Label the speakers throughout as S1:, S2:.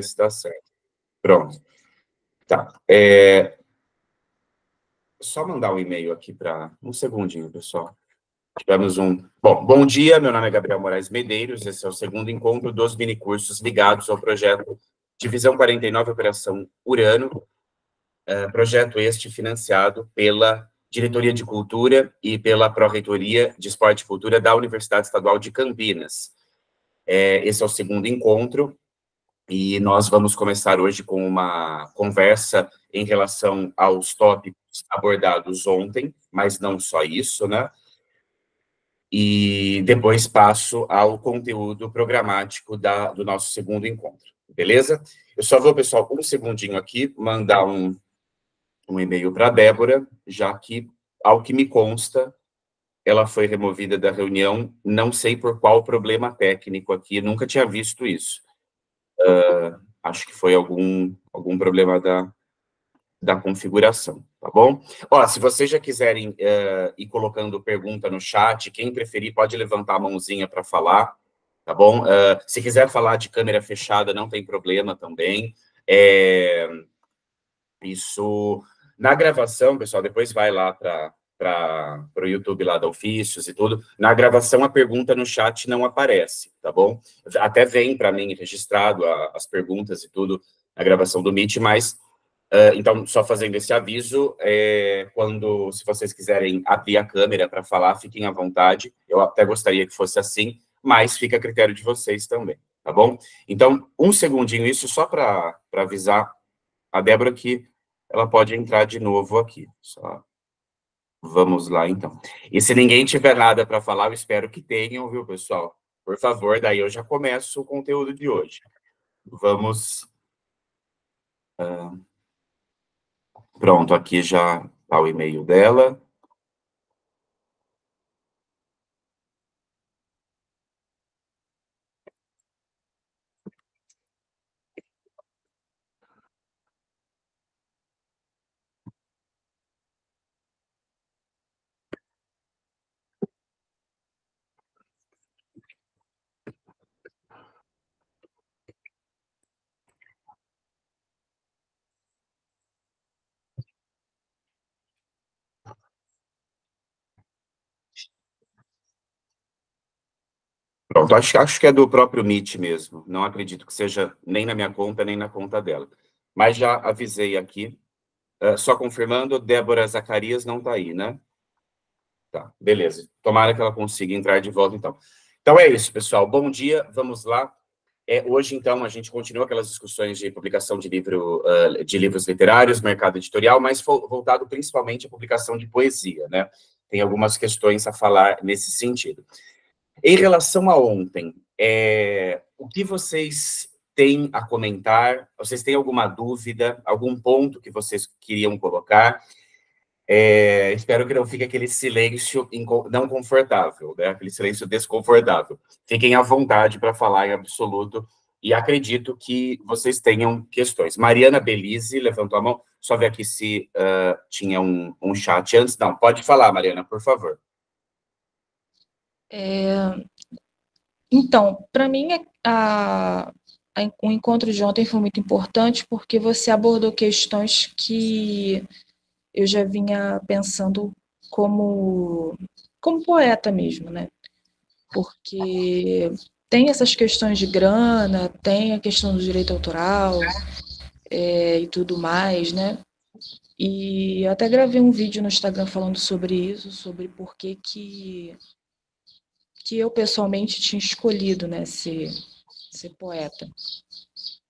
S1: se dá certo. Pronto. Tá. Só mandar um e-mail aqui para... Um segundinho, pessoal. Tivemos um... Bom dia, meu nome é Gabriel Moraes Medeiros, esse é o segundo encontro dos minicursos ligados ao projeto Divisão 49, Operação Urano, projeto este financiado pela Diretoria de Cultura e pela Pró-Reitoria de Esporte e Cultura da Universidade Estadual de Campinas. Esse é o segundo encontro, e nós vamos começar hoje com uma conversa em relação aos tópicos abordados ontem, mas não só isso, né? E depois passo ao conteúdo programático do nosso segundo encontro, beleza? Eu só vou, pessoal, um segundinho aqui, mandar um e-mail para a Débora, já que, ao que me consta, ela foi removida da reunião, não sei por qual problema técnico aqui, nunca tinha visto isso. Acho que foi algum problema da configuração, tá bom? Ó, se vocês já quiserem ir colocando pergunta no chat, quem preferir pode levantar a mãozinha para falar, tá bom? Se quiser falar de câmera fechada, não tem problema também. Isso, na gravação, pessoal, depois vai lá para o YouTube lá da Ofícios e tudo, na gravação a pergunta no chat não aparece, tá bom? Até vem para mim registrado as perguntas e tudo na gravação do Meet, mas, então, só fazendo esse aviso, se vocês quiserem abrir a câmera para falar, fiquem à vontade, eu até gostaria que fosse assim, mas fica a critério de vocês também, tá bom? Então, um segundinho, isso só para avisar a Débora que ela pode entrar de novo aqui. Só vamos lá, então. E se ninguém tiver nada para falar, eu espero que tenham, viu, pessoal? Por favor, daí eu já começo o conteúdo de hoje. Vamos... pronto, aqui já está o e-mail dela. Pronto, acho que é do próprio Meet mesmo. Não acredito que seja nem na minha conta, nem na conta dela. Mas já avisei aqui. Só confirmando, Débora Zacarias não está aí, né? Tá, beleza. Tomara que ela consiga entrar de volta, então. Então é isso, pessoal. Bom dia, vamos lá. Hoje, então, a gente continua aquelas discussões de publicação de livros literários, mercado editorial, mas voltado principalmente à publicação de poesia, né? Tem algumas questões a falar nesse sentido. Em relação a ontem, o que vocês têm a comentar? Vocês têm alguma dúvida, algum ponto que vocês queriam colocar? Espero que não fique aquele silêncio não confortável, né? Aquele silêncio desconfortável. Fiquem à vontade para falar em absoluto e acredito que vocês tenham questões. Mariana Belize levantou a mão, só ver aqui se tinha um chat antes. Não, pode falar, Mariana, por favor.
S2: Então, para mim, o encontro de ontem foi muito importante porque você abordou questões que eu já vinha pensando como poeta mesmo, né? Porque tem essas questões de grana, tem a questão do direito autoral e tudo mais, né? E eu até gravei um vídeo no Instagram falando sobre isso, sobre por que eu pessoalmente tinha escolhido, né, ser poeta.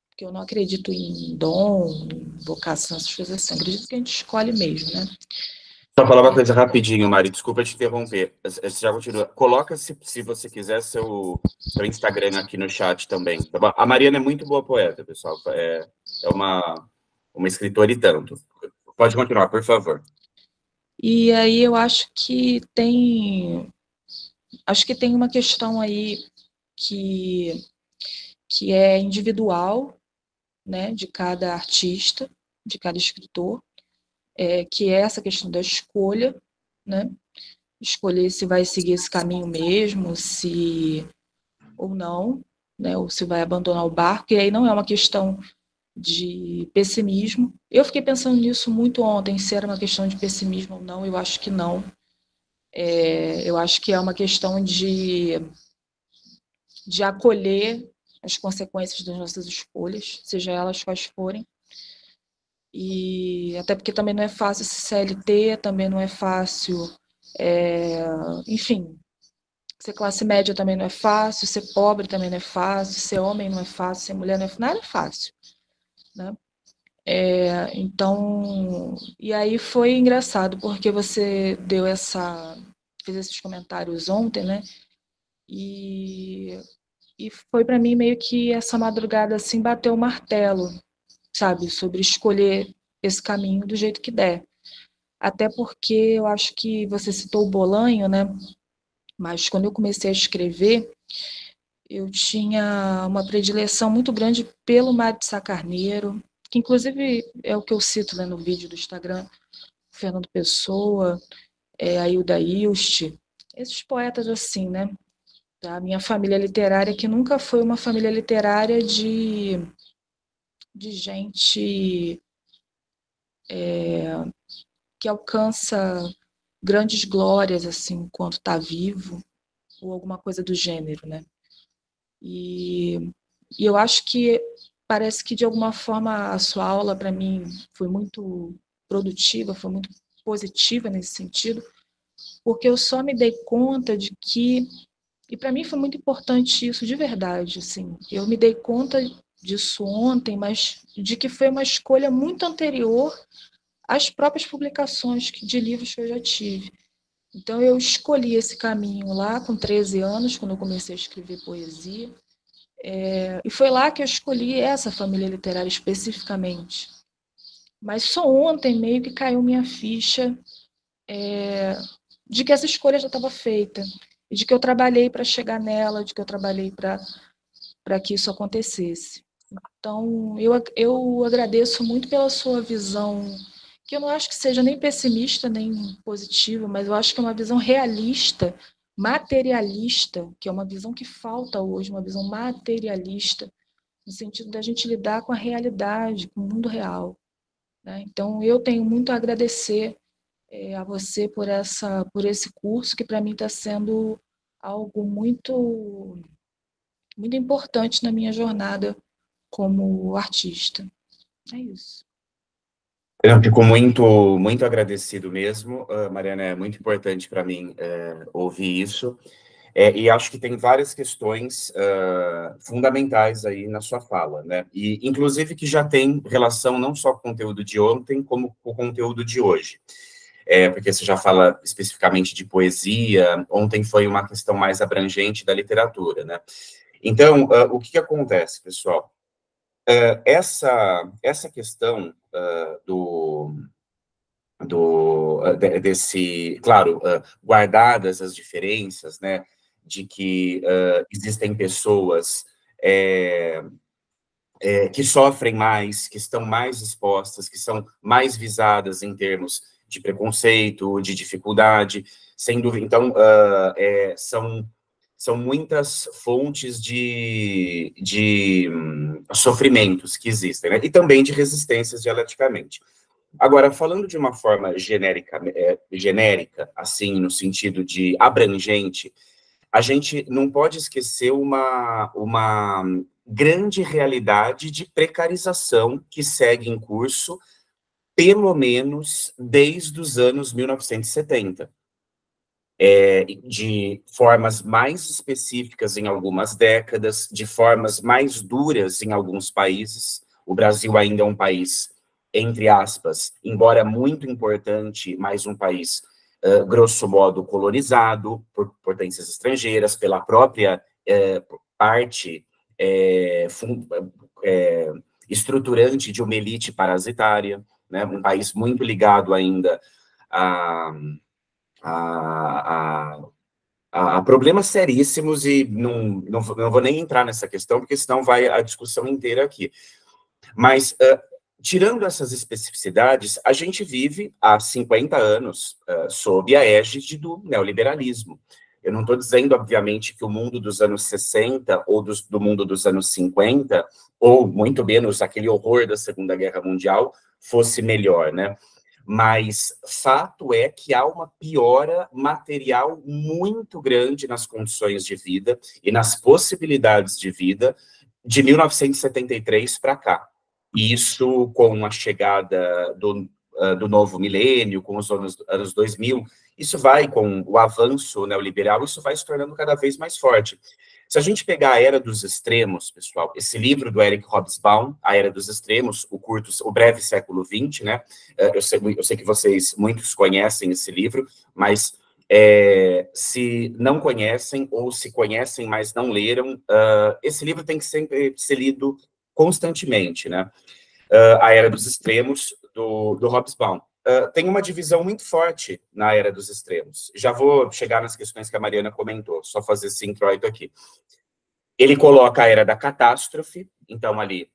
S2: Porque eu não acredito em dom, em vocação, essas coisas assim. Eu acredito que a gente escolhe mesmo, né?
S1: Só falar uma coisa rapidinho, Mari, desculpa te interromper. Você já continua. Coloca, se você quiser, seu Instagram aqui no chat também. Tá bom? A Mariana é muito boa poeta, pessoal. É uma escritora e tanto. Pode continuar, por favor.
S2: E aí eu acho que tem uma questão aí que é individual, né, de cada artista, de cada escritor, que é essa questão da escolha, né? Escolher se vai seguir esse caminho mesmo, se ou não, né, ou se vai abandonar o barco, e aí não é uma questão de pessimismo. Eu fiquei pensando nisso muito ontem, se era uma questão de pessimismo ou não, eu acho que não. Eu acho que é uma questão de acolher as consequências das nossas escolhas, seja elas quais forem. E até porque também não é fácil ser CLT, também não é fácil, enfim, ser classe média também não é fácil, ser pobre também não é fácil, ser homem não é fácil, ser mulher não é fácil, nada é fácil, né? Então, e aí foi engraçado, porque você fez esses comentários ontem, né? E, e foi para mim meio que essa madrugada assim bateu o martelo, sabe, sobre escolher esse caminho do jeito que der. Até porque eu acho que você citou o Bolanho, né? Mas quando eu comecei a escrever, eu tinha uma predileção muito grande pelo Mário de Sá Carneiro, que inclusive é o que eu cito, né, no vídeo do Instagram, Fernando Pessoa, a Hilda Ilst, esses poetas assim, né? Da minha família literária, que nunca foi uma família literária de gente que alcança grandes glórias assim enquanto está vivo, ou alguma coisa do gênero, né? E eu acho que parece que, de alguma forma, a sua aula, para mim, foi muito produtiva, foi muito positiva nesse sentido, porque eu só me dei conta de que, e para mim foi muito importante isso de verdade, assim, eu me dei conta disso ontem, mas de que foi uma escolha muito anterior às próprias publicações de livros que eu já tive. Então, eu escolhi esse caminho lá com 13 anos, quando eu comecei a escrever poesia, e foi lá que eu escolhi essa família literária especificamente. Mas só ontem meio que caiu minha ficha de que essa escolha já estava feita, e de que eu trabalhei para chegar nela, de que eu trabalhei para que isso acontecesse. Então, eu agradeço muito pela sua visão, que eu não acho que seja nem pessimista, nem positiva, mas eu acho que é uma visão realista, materialista, que é uma visão que falta hoje, uma visão materialista, no sentido da gente lidar com a realidade, com o mundo real, né? Então, eu tenho muito a agradecer a você por esse curso, que para mim está sendo algo muito, muito importante na minha jornada como artista. É isso.
S1: Eu fico muito, muito agradecido mesmo, Mariana, é muito importante para mim ouvir isso. E acho que tem várias questões fundamentais aí na sua fala, né? E, inclusive, que já tem relação não só com o conteúdo de ontem, como com o conteúdo de hoje. Porque você já fala especificamente de poesia, ontem foi uma questão mais abrangente da literatura, né? Então, o que acontece, pessoal? Essa questão desse, claro, guardadas as diferenças, né, de que existem pessoas que sofrem mais, que estão mais expostas, que são mais visadas em termos de preconceito, de dificuldade, sem dúvida. Então, são muitas fontes de sofrimentos que existem, né, e também de resistências dialeticamente. Agora, falando de uma forma genérica, assim, no sentido de abrangente, a gente não pode esquecer uma grande realidade de precarização que segue em curso, pelo menos desde os anos 1970. De formas mais específicas em algumas décadas, de formas mais duras em alguns países. O Brasil ainda é um país, entre aspas, embora muito importante, mas um país, grosso modo, colonizado por potências estrangeiras, pela própria parte estruturante de uma elite parasitária, né? Um país muito ligado ainda a problemas seríssimos, e não vou nem entrar nessa questão, porque senão vai a discussão inteira aqui. Mas, tirando essas especificidades, a gente vive há 50 anos sob a égide do neoliberalismo. Eu não estou dizendo, obviamente, que o mundo dos anos 60 ou do mundo dos anos 50, ou muito menos aquele horror da Segunda Guerra Mundial, fosse melhor, né? Mas fato é que há uma piora material muito grande nas condições de vida e nas possibilidades de vida de 1973 para cá. Isso com a chegada do novo milênio, com os anos 2000, isso vai, com o avanço neoliberal, isso vai se tornando cada vez mais forte. Se a gente pegar a Era dos Extremos, pessoal, esse livro do Eric Hobsbawm, A Era dos Extremos, o breve século XX, né? Eu sei que vocês, muitos conhecem esse livro, mas se não conhecem ou se conhecem, mas não leram, esse livro tem que sempre ser lido constantemente, né? A Era dos Extremos, do Hobsbawm. Tem uma divisão muito forte na Era dos Extremos. Já vou chegar nas questões que a Mariana comentou, só fazer esse introito aqui. Ele coloca a Era da Catástrofe, então ali,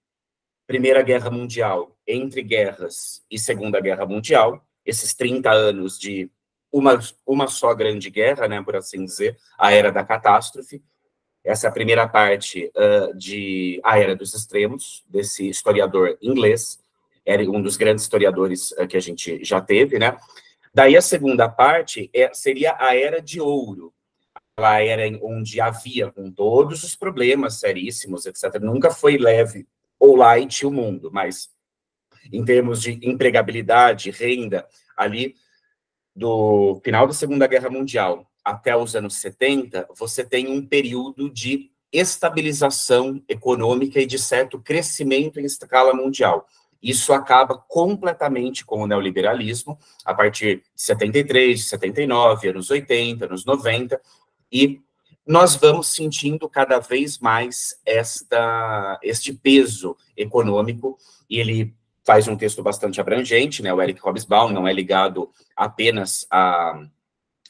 S1: Primeira Guerra Mundial, entre guerras e Segunda Guerra Mundial, esses 30 anos de uma só grande guerra, né, por assim dizer, a Era da Catástrofe. Essa é a primeira parte de A Era dos Extremos, desse historiador inglês, era um dos grandes historiadores que a gente já teve, né? Daí a segunda parte seria a Era de Ouro, a era onde havia, com todos os problemas seríssimos, etc., nunca foi leve ou light o mundo, mas em termos de empregabilidade, renda, ali do final da Segunda Guerra Mundial até os anos 70, você tem um período de estabilização econômica e de certo crescimento em escala mundial. Isso acaba completamente com o neoliberalismo, a partir de 73, de 79, anos 80, anos 90, e nós vamos sentindo cada vez mais este peso econômico, e ele faz um texto bastante abrangente, né? O Eric Hobsbawm não é ligado apenas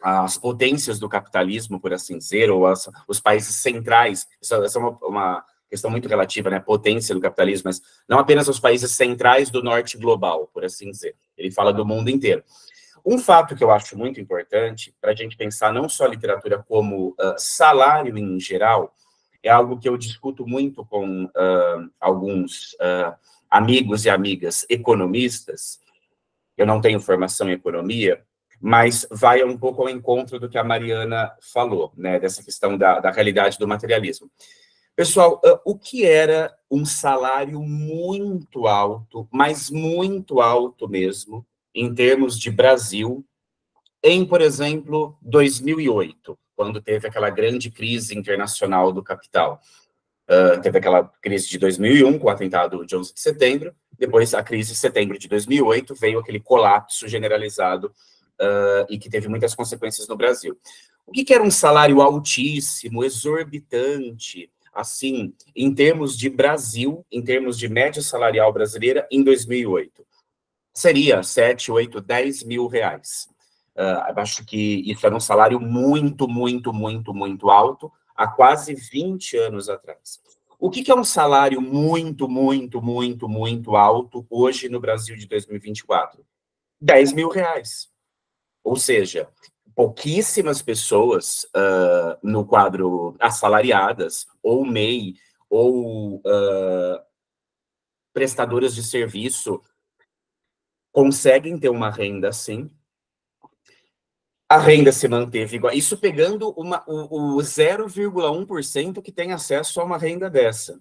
S1: às potências do capitalismo, por assim dizer, ou os países centrais. Essa é uma questão muito relativa, né? Potência do capitalismo, mas não apenas aos países centrais do norte global, por assim dizer. Ele fala do mundo inteiro. Um fato que eu acho muito importante para a gente pensar não só a literatura como salário em geral, é algo que eu discuto muito com alguns amigos e amigas economistas. Eu não tenho formação em economia, mas vai um pouco ao encontro do que a Mariana falou, né, dessa questão da realidade do materialismo. Pessoal, o que era um salário muito alto, mas muito alto mesmo, em termos de Brasil, em, por exemplo, 2008, quando teve aquela grande crise internacional do capital? Teve aquela crise de 2001, com o atentado de 11 de setembro, depois a crise de setembro de 2008, veio aquele colapso generalizado e que teve muitas consequências no Brasil. O que era um salário altíssimo, exorbitante, assim, em termos de Brasil, em termos de média salarial brasileira, em 2008? Seria 7, 8, 10 mil reais. Acho que isso era um salário muito, muito, muito, muito alto, há quase 20 anos atrás. O que é um salário muito, muito, muito, muito alto hoje no Brasil de 2024? 10 mil reais. Ou seja, pouquíssimas pessoas no quadro assalariadas, ou MEI, ou prestadoras de serviço, conseguem ter uma renda assim. A renda se manteve igual. Isso pegando o 0,1% que tem acesso a uma renda dessa.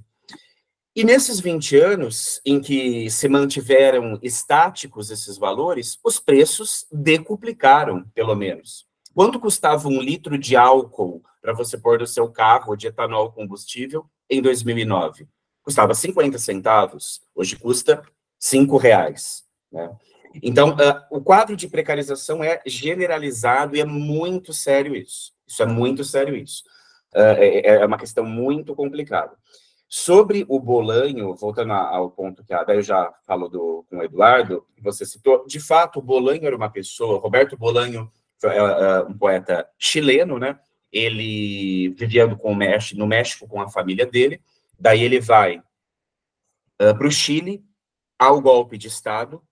S1: E nesses 20 anos em que se mantiveram estáticos esses valores, os preços decuplicaram, pelo menos. Quanto custava um litro de álcool para você pôr no seu carro de etanol combustível em 2009? Custava 50 centavos, hoje custa R$5, né? Então, o quadro de precarização é generalizado e é muito sério isso. Isso é muito sério isso. É uma questão muito complicada. Sobre o Bolanho, voltando ao ponto que daí eu já falo com o Eduardo, que você citou, de fato, o Bolanho era uma pessoa, Roberto Bolanho, um poeta chileno, né? Ele vivia no México com a família dele, daí ele vai para o Chile, ao golpe de Estado,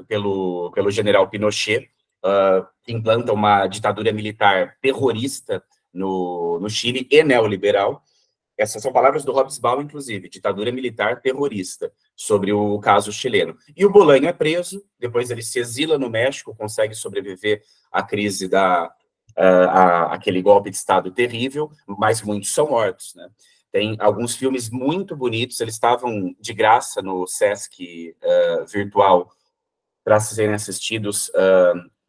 S1: pelo general Pinochet, que implanta uma ditadura militar terrorista no Chile e neoliberal. Essas são palavras do Hobsbawm, inclusive, ditadura militar terrorista, sobre o caso chileno. E o Bolanho é preso, depois ele se exila no México, consegue sobreviver à crise aquele golpe de Estado terrível, mas muitos são mortos, né? Tem alguns filmes muito bonitos, eles estavam de graça no Sesc virtual para serem assistidos.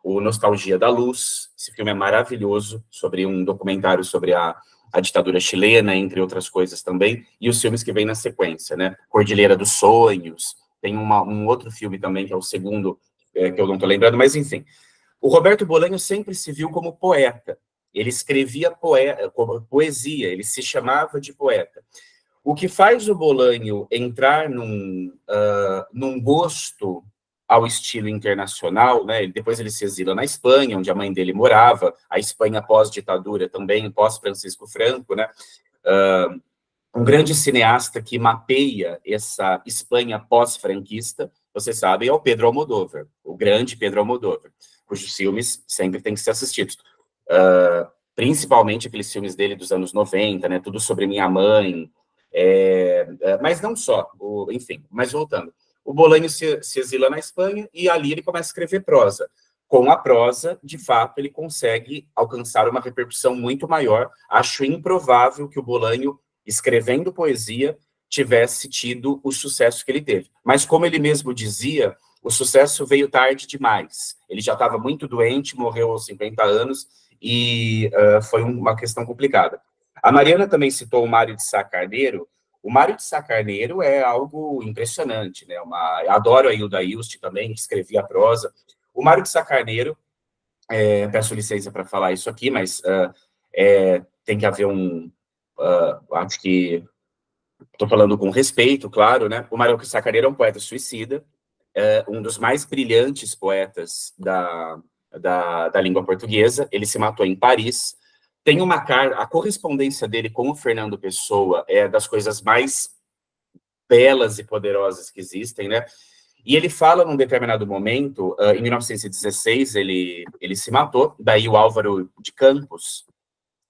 S1: O Nostalgia da Luz, esse filme é maravilhoso, sobre um documentário sobre a ditadura chilena, entre outras coisas também, e os filmes que vêm na sequência, né? Cordilheira dos Sonhos, tem um outro filme também, que é o segundo, que eu não estou lembrando, mas enfim. O Roberto Bolanho sempre se viu como poeta, ele escrevia poesia, ele se chamava de poeta. O que faz o Bolanho entrar num gosto ao estilo internacional, né? Depois ele se exila na Espanha, onde a mãe dele morava, a Espanha pós-ditadura também, pós-Francisco Franco, né? Um grande cineasta que mapeia essa Espanha pós-franquista, você sabe, é o Pedro Almodóvar, o grande Pedro Almodóvar, cujos filmes sempre têm que ser assistidos. Principalmente aqueles filmes dele dos anos 90, né? Tudo sobre minha mãe, mas não só, enfim, mas voltando. O Bolanho se exila na Espanha e ali ele começa a escrever prosa. Com a prosa, de fato, ele consegue alcançar uma repercussão muito maior. Acho improvável que o Bolanho, escrevendo poesia, tivesse tido o sucesso que ele teve. Mas, como ele mesmo dizia, o sucesso veio tarde demais. Ele já estava muito doente, morreu aos 50 anos, e foi uma questão complicada. A Mariana também citou o Mário de Sá Carneiro. O Mário de Sá Carneiro é algo impressionante, né? Adoro a Hilda Hilst também, que escrevia prosa. O Mário de Sá Carneiro, peço licença para falar isso aqui, mas tem que haver acho que estou falando com respeito, claro, né? O Mário de Sá Carneiro é um poeta suicida, um dos mais brilhantes poetas da língua portuguesa. Ele se matou em Paris. Tem uma carta, a correspondência dele com o Fernando Pessoa é das coisas mais belas e poderosas que existem, né? E ele fala num determinado momento, em 1916, ele se matou, daí o Álvaro de Campos,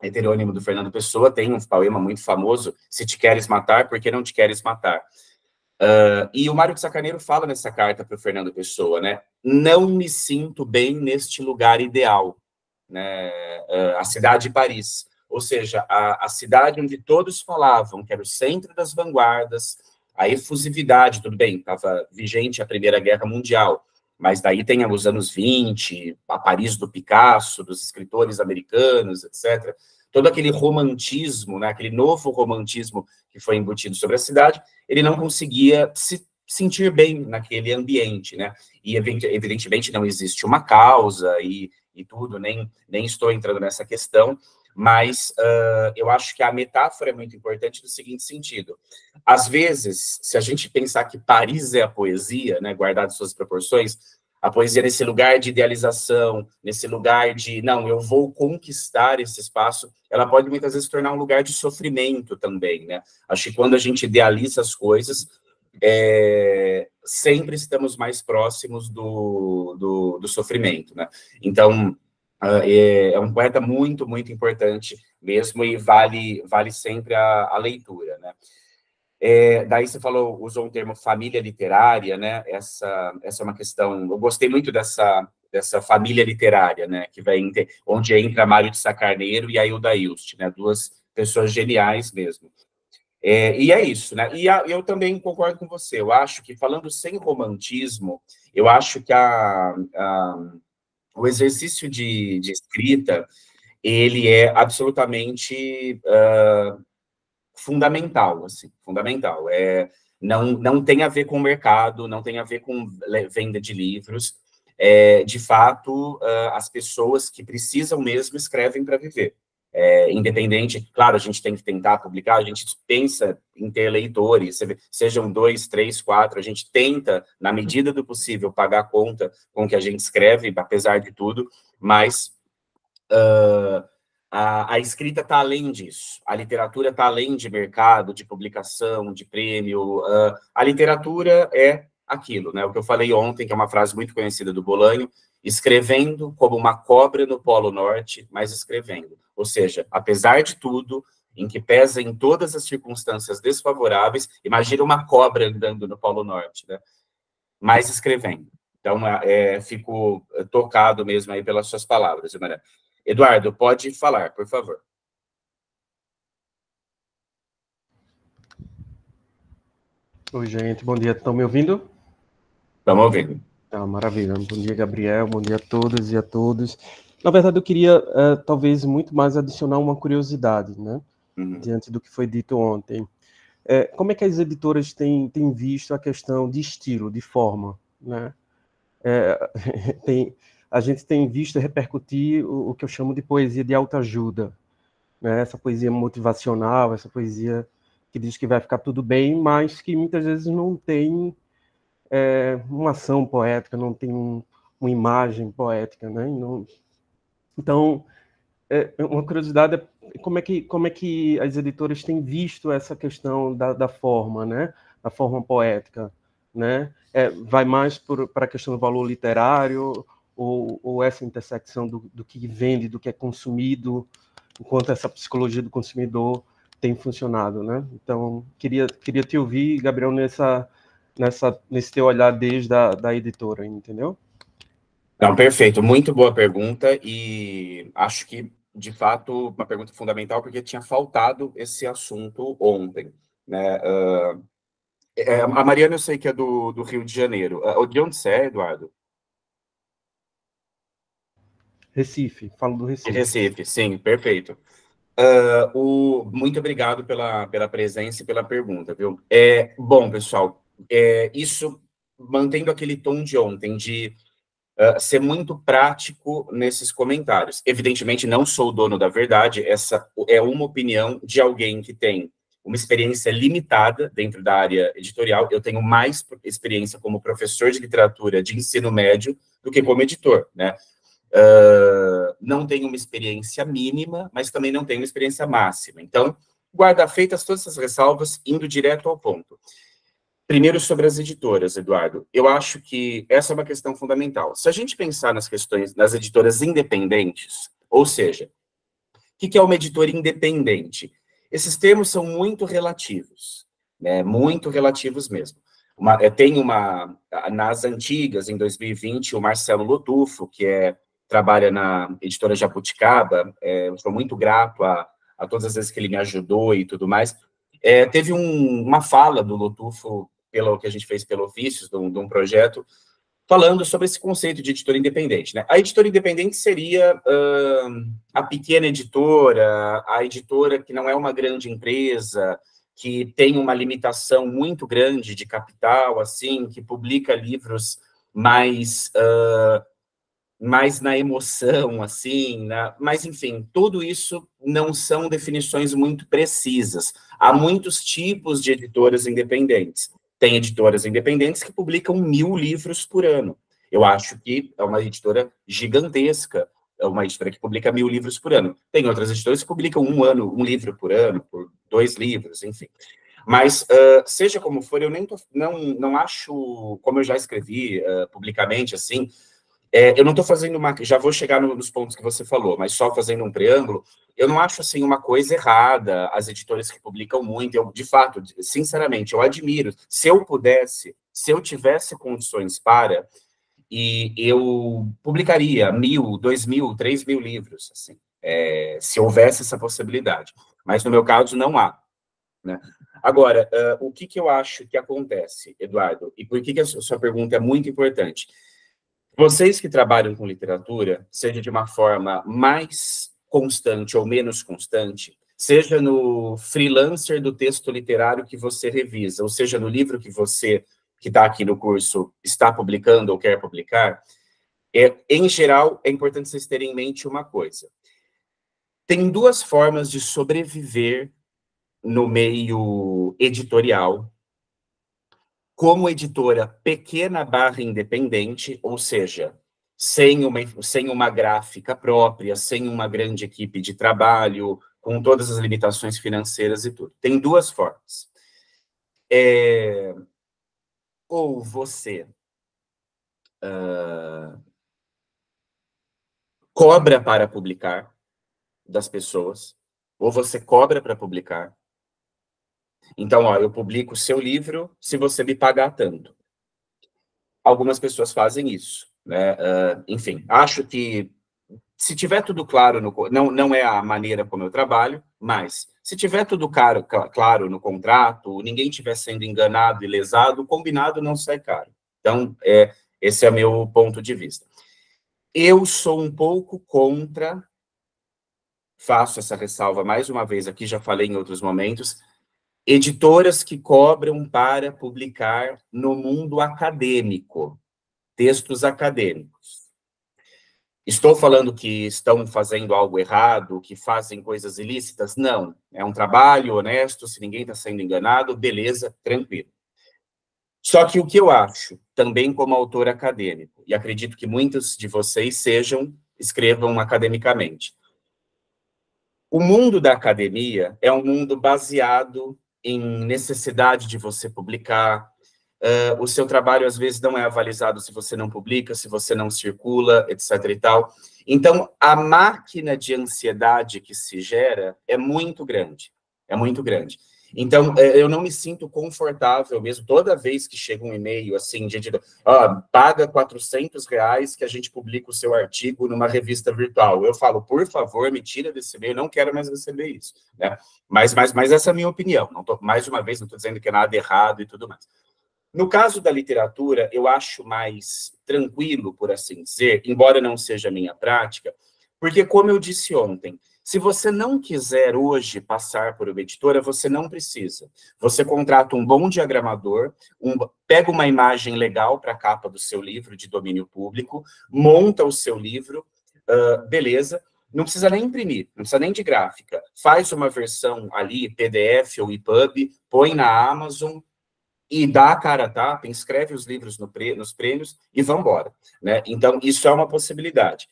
S1: heterônimo do Fernando Pessoa, tem um poema muito famoso, Se te queres matar, por que não te queres matar? E o Mário de Sá Carneiro fala nessa carta para o Fernando Pessoa, né? Não me sinto bem neste lugar ideal, né? A cidade de Paris, ou seja, a cidade onde todos falavam que era o centro das vanguardas, a efusividade, tudo bem, estava vigente a Primeira Guerra Mundial, mas daí tem os anos 20, a Paris do Picasso, dos escritores americanos, etc. Todo aquele romantismo, né, aquele novo romantismo que foi embutido sobre a cidade, ele não conseguia se sentir bem naquele ambiente, né? E evidentemente não existe uma causa e tudo, nem estou entrando nessa questão, mas eu acho que a metáfora é muito importante no seguinte sentido. Às vezes, se a gente pensar que Paris é a poesia, né, guardado suas proporções, a poesia nesse lugar de idealização, nesse lugar de, não, eu vou conquistar esse espaço, ela pode muitas vezes tornar um lugar de sofrimento também, né? Acho que quando a gente idealiza as coisas, sempre estamos mais próximos do sofrimento, né? Então, é um poeta muito, muito importante mesmo, e vale sempre a leitura, né? Daí você usou o termo família literária, né? Essa é uma questão, eu gostei muito dessa família literária, né? Que onde entra Mário de Sá Carneiro e a Hilda Hilst, né? Duas pessoas geniais mesmo. E é isso, né? E eu também concordo com você, eu acho que, falando sem romantismo, eu acho que o exercício de escrita, ele é absolutamente fundamental, assim, fundamental. Não tem a ver com o mercado, não tem a ver com venda de livros. De fato, as pessoas que precisam mesmo escrevem para viver. Independente, claro, a gente tem que tentar publicar, a gente pensa em ter leitores, sejam 2, 3, 4, a gente tenta, na medida do possível, pagar a conta com o que a gente escreve, apesar de tudo, mas a escrita está além disso, a literatura está além de mercado, de publicação, de prêmio, a literatura é aquilo, né? O que eu falei ontem, que é uma frase muito conhecida do Bolanho, escrevendo como uma cobra no Polo Norte, mas escrevendo. Ou seja, apesar de tudo, em que pesa em todas as circunstâncias desfavoráveis, imagina uma cobra andando no Polo Norte, né? Mas escrevendo. Então, fico tocado mesmo aí pelas suas palavras, Maria. Eduardo, pode falar, por favor.
S3: Oi, gente, bom dia. Estão me ouvindo?
S1: Estamos ouvindo.
S3: Tá, maravilha. Bom dia, Gabriel. Bom dia a todas e a todos. Na verdade, eu queria, talvez, muito mais adicionar uma curiosidade, né? Diante do que foi dito ontem. Como é que as editoras têm visto a questão de estilo, de forma, né? A gente tem visto repercutir o que eu chamo de poesia de autoajuda, né? Essa poesia motivacional, essa poesia que diz que vai ficar tudo bem, mas que muitas vezes não tem uma ação poética, não tem uma imagem poética, né? Então, uma curiosidade é como é que as editoras têm visto essa questão da forma, né? Da forma poética, né? Vai mais para a questão do valor literário ou essa intersecção do que vende, do que é consumido, enquanto essa psicologia do consumidor tem funcionado, né? Então, queria te ouvir, Gabriel, nesse teu olhar desde da editora, entendeu?
S1: Não, perfeito. Muito boa pergunta e acho que, de fato, uma pergunta fundamental, porque tinha faltado esse assunto ontem, né? A Mariana, eu sei que é do Rio de Janeiro. De onde você é, Eduardo?
S3: Recife, falo do Recife.
S1: De Recife, sim, perfeito. Muito obrigado pela presença e pela pergunta, viu? Bom, pessoal, isso mantendo aquele tom de ontem, de ser muito prático nesses comentários. Evidentemente, não sou o dono da verdade, essa é uma opinião de alguém que tem uma experiência limitada dentro da área editorial. Eu tenho mais experiência como professor de literatura de ensino médio do que como editor, né? Não tenho uma experiência mínima, mas também não tenho uma experiência máxima. Então, guarda feitas todas essas ressalvas, indo direto ao ponto. Primeiro, sobre as editoras, Eduardo. Eu acho que essa é uma questão fundamental. Se a gente pensar nas questões das editoras independentes, ou seja, o que é uma editora independente? Esses termos são muito relativos, né? Muito relativos mesmo. Nas antigas, em 2020, o Marcelo Lotufo, que trabalha na editora Jabuticaba, eu sou muito grato a todas as vezes que ele me ajudou e tudo mais. Teve uma fala do Lotufo, pelo que a gente fez pelo Ofícios, de um projeto, falando sobre esse conceito de editora independente, né? A editora independente seria a pequena editora, a editora que não é uma grande empresa, que tem uma limitação muito grande de capital, assim, que publica livros mais na emoção, assim, né? Mas, enfim, tudo isso não são definições muito precisas. Há muitos tipos de editoras independentes. Tem editoras independentes que publicam 1.000 livros por ano. Eu acho que é uma editora gigantesca, é uma editora que publica 1.000 livros por ano. Tem outras editoras que publicam um livro por ano, por 2 livros, enfim. Mas, seja como for, eu não acho, como eu já escrevi publicamente, assim, eu não estou fazendo já vou chegar nos pontos que você falou, mas só fazendo um preâmbulo, eu não acho, assim, uma coisa errada as editoras que publicam muito, de fato, sinceramente, eu admiro. Se eu pudesse, se eu tivesse condições e eu publicaria 1.000, 2.000, 3.000 livros, assim, se houvesse essa possibilidade. Mas, no meu caso, não há, né? Agora, o que eu acho que acontece, Eduardo, e por que a sua pergunta é muito importante? Vocês que trabalham com literatura, seja de uma forma mais constante ou menos constante, seja no freelancer do texto literário que você revisa, ou seja no livro que você, que está aqui no curso, está publicando ou quer publicar, em geral, é importante vocês terem em mente uma coisa. Tem 2 formas de sobreviver no meio editorial, como editora pequena / independente, ou seja, sem uma gráfica própria, sem uma grande equipe de trabalho, com todas as limitações financeiras e tudo. Tem 2 formas. ou você cobra para publicar das pessoas, ou você cobra para publicar. Então, ó, eu publico o seu livro se você me pagar tanto. Algumas pessoas fazem isso, né? Enfim, acho que se tiver tudo claro, não é a maneira como eu trabalho, mas se tiver tudo claro no contrato, ninguém estiver sendo enganado e lesado, o combinado não sai caro. Então, esse é o meu ponto de vista. Eu sou um pouco contra, faço essa ressalva mais uma vez aqui, já falei em outros momentos, editoras que cobram para publicar no mundo acadêmico, textos acadêmicos. Estou falando que estão fazendo algo errado, que fazem coisas ilícitas? Não. É um trabalho honesto, se ninguém está sendo enganado, beleza, tranquilo. Só que o que eu acho, também como autor acadêmico, e acredito que muitos de vocês escrevam academicamente, o mundo da academia é um mundo baseado em necessidade de você publicar. O seu trabalho, às vezes, não é avalizado se você não publica, se você não circula, etc. e tal. Então, a máquina de ansiedade que se gera é muito grande. É muito grande. Então, eu não me sinto confortável mesmo, toda vez que chega um e-mail, assim, paga R$400 que a gente publica o seu artigo numa revista virtual. Eu falo, por favor, me tira desse e-mail, não quero mais receber isso, né? Mas essa é a minha opinião. Mais uma vez, não estou dizendo que é nada errado e tudo mais. No caso da literatura, eu acho mais tranquilo, por assim dizer, embora não seja a minha prática, porque, como eu disse ontem, se você não quiser hoje passar por uma editora, você não precisa. Você contrata um bom diagramador, pega uma imagem legal para a capa do seu livro de domínio público, monta o seu livro, beleza, não precisa nem imprimir, não precisa nem de gráfica. Faz uma versão ali, PDF ou EPUB, põe na Amazon, e dá a cara a tapa, inscreve os livros nos prêmios e vão embora, né? Então, isso é uma possibilidade.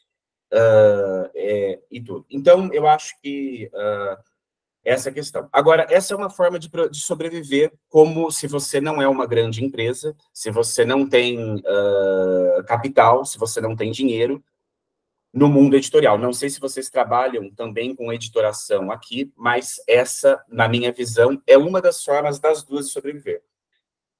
S1: E tudo. Então, eu acho que essa é a questão. Agora, essa é uma forma de sobreviver, como se você não é uma grande empresa, se você não tem capital, se você não tem dinheiro, no mundo editorial. Não sei se vocês trabalham também com editoração aqui, mas essa, na minha visão, é uma das formas das duas de sobreviver.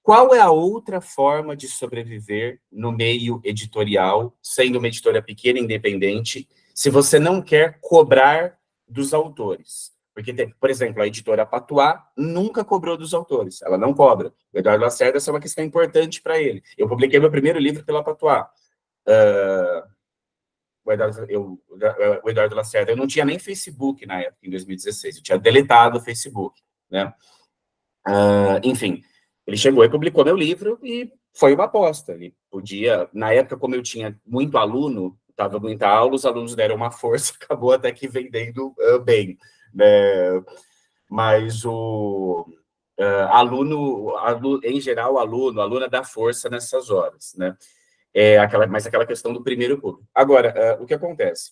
S1: Qual é a outra forma de sobreviver no meio editorial, sendo uma editora pequena, independente, se você não quer cobrar dos autores? Porque, por exemplo, a editora Patuá nunca cobrou dos autores, ela não cobra. O Eduardo Lacerda, essa é uma questão importante para ele. Eu publiquei meu primeiro livro pela Patuá. O Eduardo Lacerda, eu não tinha nem Facebook na época, em 2016, eu tinha deletado o Facebook, né? Enfim, ele chegou e publicou meu livro e foi uma aposta. Ele podia, na época, como eu tinha muito aluno, estava muita aula, os alunos deram uma força, acabou até que vendendo bem, né? Mas o aluno, em geral, aluna dá força nessas horas, né? Mas aquela questão do primeiro público. Agora, o que acontece?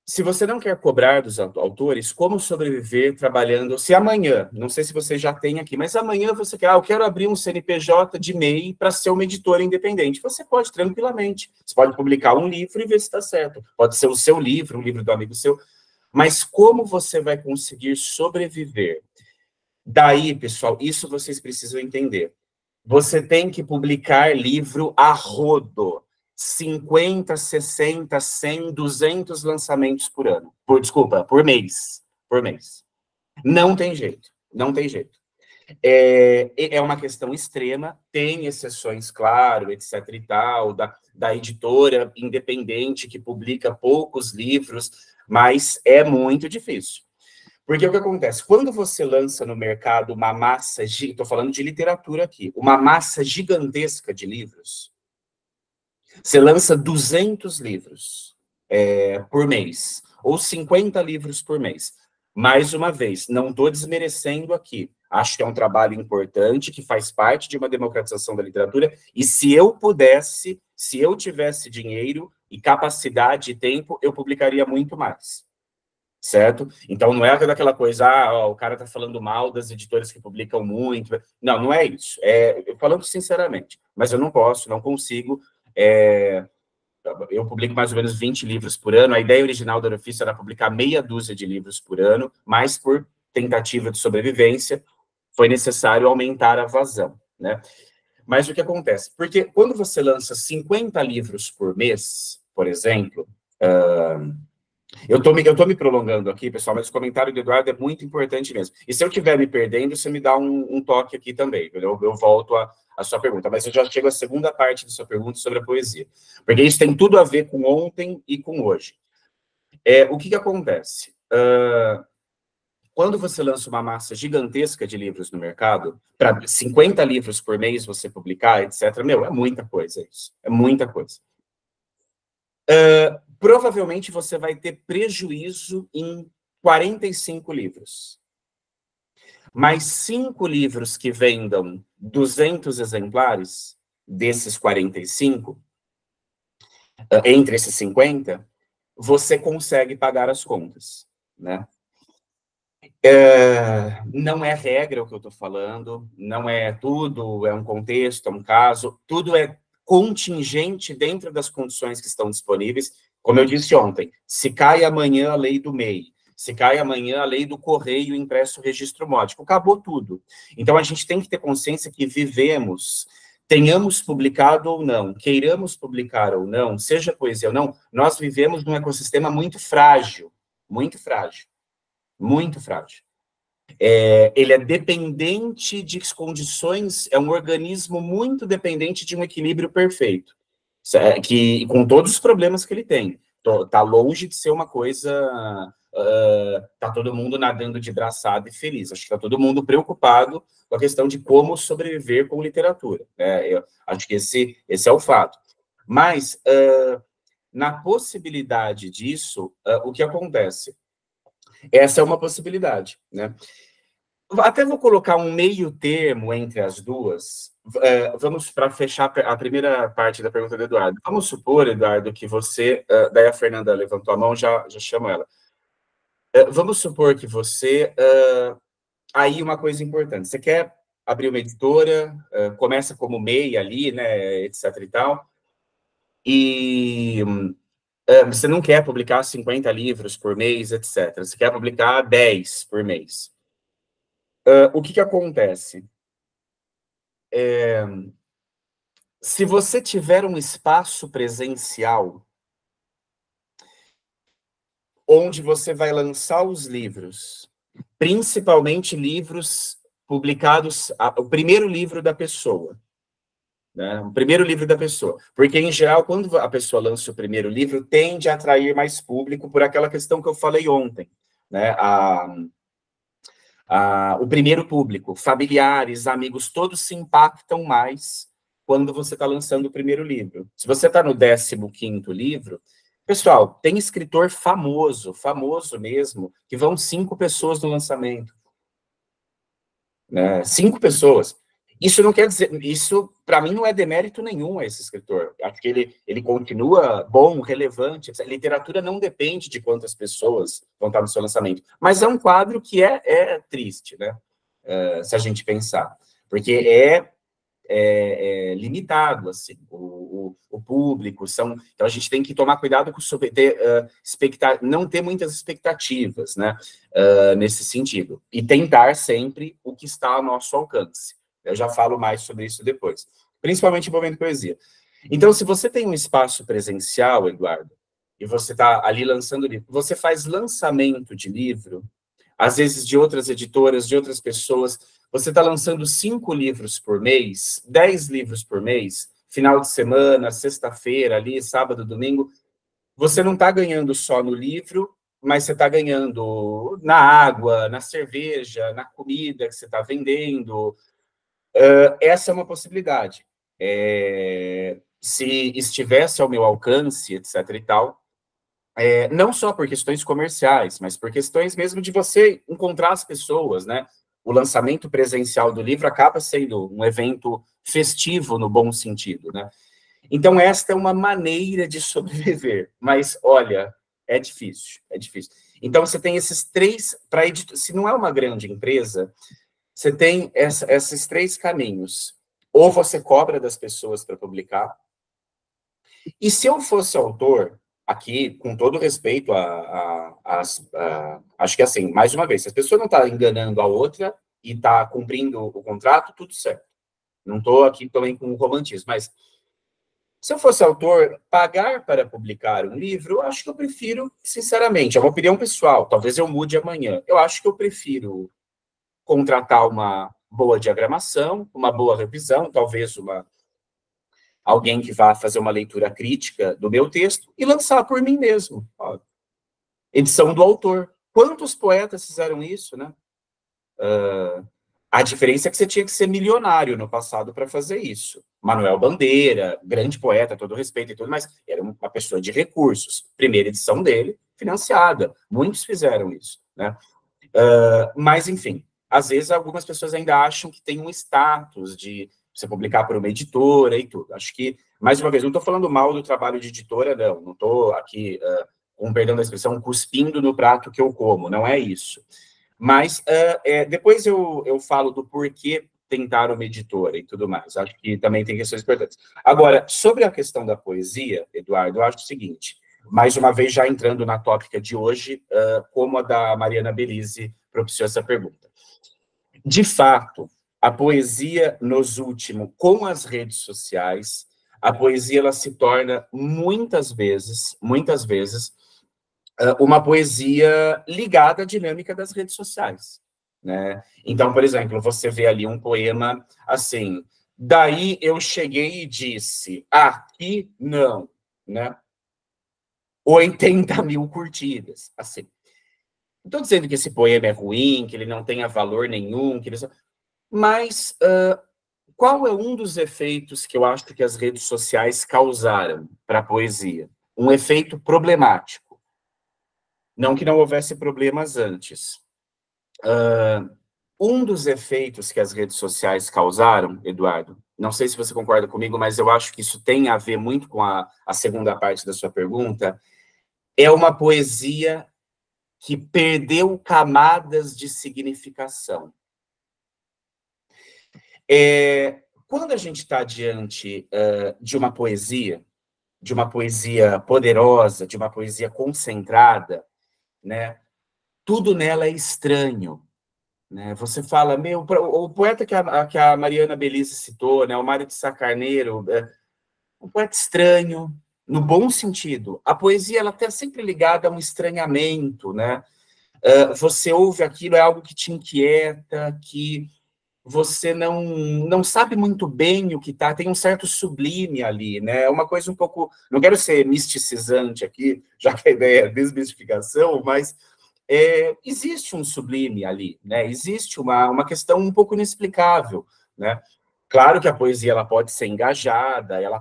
S1: Se você não quer cobrar dos autores, como sobreviver trabalhando? Se amanhã, não sei se você já tem aqui, mas amanhã você quer, eu quero abrir um CNPJ de MEI para ser uma editora independente. Você pode tranquilamente. Você pode publicar um livro e ver se está certo. Pode ser o seu livro, um livro do amigo seu. Mas como você vai conseguir sobreviver? Daí, pessoal, isso vocês precisam entender. Você tem que publicar livro a rodo. 50, 60, 100, 200 lançamentos por ano. Por mês. Por mês. Não tem jeito. Não tem jeito. É uma questão extrema, tem exceções, claro, etc. e tal, da editora independente que publica poucos livros, mas é muito difícil. Porque o que acontece? Quando você lança no mercado uma massa, estou falando de literatura aqui, uma massa gigantesca de livros, você lança 200 livros por mês, ou 50 livros por mês. Mais uma vez, não estou desmerecendo aqui. Acho que é um trabalho importante, que faz parte de uma democratização da literatura, e se eu pudesse, se eu tivesse dinheiro e capacidade e tempo, eu publicaria muito mais. certo? Então, não é daquela coisa, ó, o cara está falando mal das editoras que publicam muito. Não, não é isso. Falando sinceramente, mas eu não posso, não consigo. Eu publico mais ou menos 20 livros por ano. A ideia original da Eurofício era publicar meia dúzia de livros por ano, mas por tentativa de sobrevivência, foi necessário aumentar a vazão, né? Mas o que acontece? Porque quando você lança 50 livros por mês, por exemplo, eu tô me prolongando aqui, pessoal, mas o comentário do Eduardo é muito importante mesmo. E se eu estiver me perdendo, você me dá um toque aqui também. Eu volto à sua pergunta, mas eu já chego à segunda parte da sua pergunta sobre a poesia. Porque isso tem tudo a ver com ontem e com hoje. O que acontece? Quando você lança uma massa gigantesca de livros no mercado, para 50 livros por mês você publicar, etc., é muita coisa isso. É muita coisa. Provavelmente você vai ter prejuízo em 45 livros. Mas 5 livros que vendam 200 exemplares desses 45, entre esses 50, você consegue pagar as contas, né? Não é regra o que eu estou falando, não é tudo, é um contexto, é um caso, tudo é contingente dentro das condições que estão disponíveis. Como eu disse ontem, se cai amanhã a lei do MEI, se cai amanhã a lei do correio impresso registro módico, acabou tudo. Então, a gente tem que ter consciência que vivemos, tenhamos publicado ou não, queiramos publicar ou não, seja poesia ou não, nós vivemos num ecossistema muito frágil, muito frágil, muito frágil. Ele é dependente de condições, é um organismo muito dependente de um equilíbrio perfeito, que, com todos os problemas que ele tem. Está longe de ser uma coisa... Está todo mundo nadando de braçada e feliz. Acho que está todo mundo preocupado com a questão de como sobreviver com literatura. Eu acho que esse é o fato. Mas, na possibilidade disso, o que acontece? Essa é uma possibilidade, né? Até vou colocar um meio termo entre as duas. Vamos, para fechar a primeira parte da pergunta do Eduardo. Vamos supor, Eduardo, que você... daí a Fernanda levantou a mão, já chamo ela. Vamos supor que você... aí uma coisa importante. Você quer abrir uma editora, começa como MEI ali, né, etc e tal, e... você não quer publicar 50 livros por mês, etc. Você quer publicar 10 por mês. O que acontece? Se você tiver um espaço presencial, onde você vai lançar os livros, principalmente livros publicados, o primeiro livro da pessoa, né? O primeiro livro da pessoa. Porque, em geral, quando a pessoa lança o primeiro livro, tende a atrair mais público por aquela questão que eu falei ontem, né? O primeiro público, familiares, amigos, todos se impactam mais quando você está lançando o primeiro livro. Se você está no 15º livro, pessoal, tem escritor famoso mesmo, que vão 5 pessoas no lançamento. Né? 5 pessoas. Isso não quer dizer, isso para mim não é demérito nenhum a esse escritor. Acho que ele continua bom, relevante. A literatura não depende de quantas pessoas vão estar no seu lançamento. Mas é um quadro que é triste, né? Se a gente pensar. Porque é limitado, assim, o público. Então, a gente tem que tomar cuidado com não ter muitas expectativas, né? Nesse sentido. E tentar sempre o que está ao nosso alcance. Eu já falo mais sobre isso depois. Principalmente envolvendo poesia. Então, se você tem um espaço presencial, Eduardo, e você está ali lançando livro, você faz lançamento de livro, às vezes de outras editoras, de outras pessoas, você está lançando 5 livros por mês, 10 livros por mês, final de semana, sexta-feira, ali, sábado, domingo, você não está ganhando só no livro, mas você está ganhando na água, na cerveja, na comida que você está vendendo. Essa é uma possibilidade. Se estivesse ao meu alcance, etc. e tal, não só por questões comerciais, mas por questões mesmo de você encontrar as pessoas, né? O lançamento presencial do livro acaba sendo um evento festivo no bom sentido, né? Então, esta é uma maneira de sobreviver. Mas, olha, é difícil, é difícil. Então, você tem esses três, se não é uma grande empresa, você tem esses três caminhos. Ou você cobra das pessoas para publicar, e se eu fosse autor, aqui, com todo respeito acho que assim, mais uma vez, se a pessoa não está enganando a outra e está cumprindo o contrato, tudo certo. Não estou aqui também com romantismo, mas se eu fosse autor, pagar para publicar um livro, eu acho que eu prefiro, sinceramente, é uma opinião pessoal, talvez eu mude amanhã, eu acho que eu prefiro contratar uma boa diagramação, uma boa revisão, talvez alguém que vá fazer uma leitura crítica do meu texto e lançar por mim mesmo. Ó, edição do autor. Quantos poetas fizeram isso, né? A diferença é que você tinha que ser milionário no passado para fazer isso. Manuel Bandeira, grande poeta, todo respeito e tudo, mas era uma pessoa de recursos. Primeira edição dele, financiada. Muitos fizeram isso, né? Mas, enfim, às vezes algumas pessoas ainda acham que tem um status de você publicar por uma editora e tudo. Acho que, mais uma vez, não estou falando mal do trabalho de editora, não estou aqui, com perdão da expressão, cuspindo no prato que eu como, não é isso. Mas depois eu falo do porquê tentar uma editora e tudo mais. Acho que também tem questões importantes. Agora, sobre a questão da poesia, Eduardo, eu acho o seguinte, mais uma vez já entrando na tópica de hoje, como a da Mariana Belize propiciou essa pergunta. De fato, a poesia nos últimos, com as redes sociais, a poesia ela se torna muitas vezes, uma poesia ligada à dinâmica das redes sociais, né? Então, por exemplo, você vê ali um poema assim, daí eu cheguei e disse, aqui não, né? 80 mil curtidas, assim. Não estou dizendo que esse poema é ruim, que ele não tenha valor nenhum, mas qual é um dos efeitos que eu acho que as redes sociais causaram para a poesia? Um efeito problemático. Não que não houvesse problemas antes. Um dos efeitos que as redes sociais causaram, Eduardo, não sei se você concorda comigo, mas eu acho que isso tem a ver muito com a segunda parte da sua pergunta, é uma poesia que perdeu camadas de significação. Quando a gente está diante de uma poesia poderosa, de uma poesia concentrada, né, tudo nela é estranho. Né? Você fala, o poeta que a Mariana Belize citou, né, o Mário de Sá Carneiro, um poeta estranho, no bom sentido. A poesia ela está sempre ligada a um estranhamento, né? Você ouve aquilo, é algo que te inquieta, que você não sabe muito bem o que está, tem um certo sublime ali, né? É uma coisa um pouco... Não quero ser misticizante aqui, já que a ideia é desmistificação, mas existe um sublime ali, né? Existe uma questão um pouco inexplicável, né? Claro que a poesia ela pode ser engajada, ela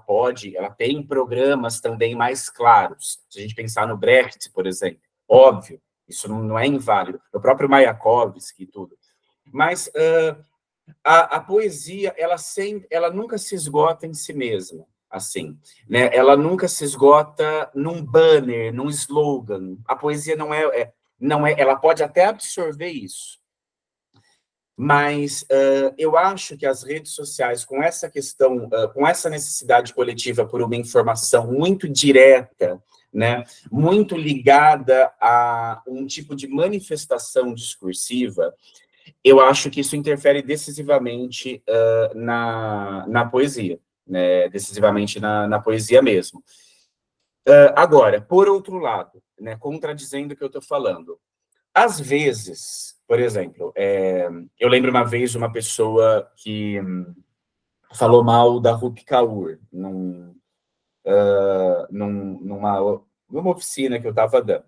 S1: tem programas também mais claros. Se a gente pensar no Brecht, por exemplo, óbvio, isso não é inválido. O próprio Mayakovsky e tudo. Mas a poesia, ela nunca se esgota em si mesma, assim, né? Ela nunca se esgota num banner, num slogan. A poesia não é, ela pode até absorver isso. Mas eu acho que as redes sociais, com essa questão, com essa necessidade coletiva por uma informação muito direta, né, muito ligada a um tipo de manifestação discursiva, eu acho que isso interfere decisivamente na poesia, né, decisivamente na poesia mesmo. Agora, por outro lado, né, contradizendo o que eu estou falando, às vezes, por exemplo, eu lembro uma vez uma pessoa que falou mal da Rupi Kaur numa oficina que eu estava dando.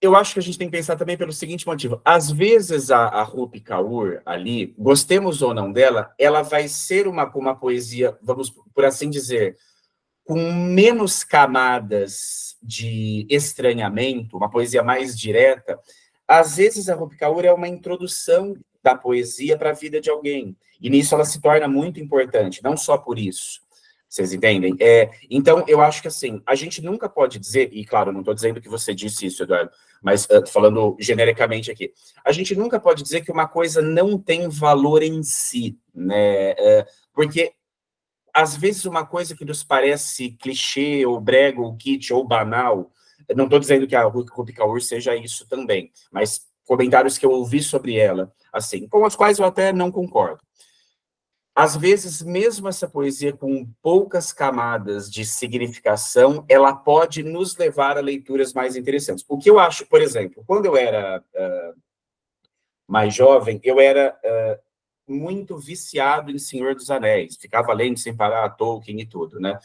S1: Eu acho que a gente tem que pensar também pelo seguinte motivo. Às vezes a Rupi Kaur ali, gostemos ou não dela, ela vai ser uma poesia, vamos por assim dizer, com menos camadas de estranhamento, uma poesia mais direta. Às vezes a Rupi Kaur é uma introdução da poesia para a vida de alguém, e nisso ela se torna muito importante, não só por isso. Vocês entendem? Então, eu acho que, assim, a gente nunca pode dizer, e claro, não estou dizendo que você disse isso, Eduardo, mas falando genericamente aqui, a gente nunca pode dizer que uma coisa não tem valor em si, né? Porque, às vezes, uma coisa que nos parece clichê, ou brega, ou kit, ou banal, não estou dizendo que a Rupi Kaur seja isso também, mas comentários que eu ouvi sobre ela, assim, com os quais eu até não concordo. Às vezes, mesmo essa poesia com poucas camadas de significação, ela pode nos levar a leituras mais interessantes. O que eu acho, por exemplo, quando eu era mais jovem, eu era muito viciado em Senhor dos Anéis, ficava lendo sem parar Tolkien e tudo, né?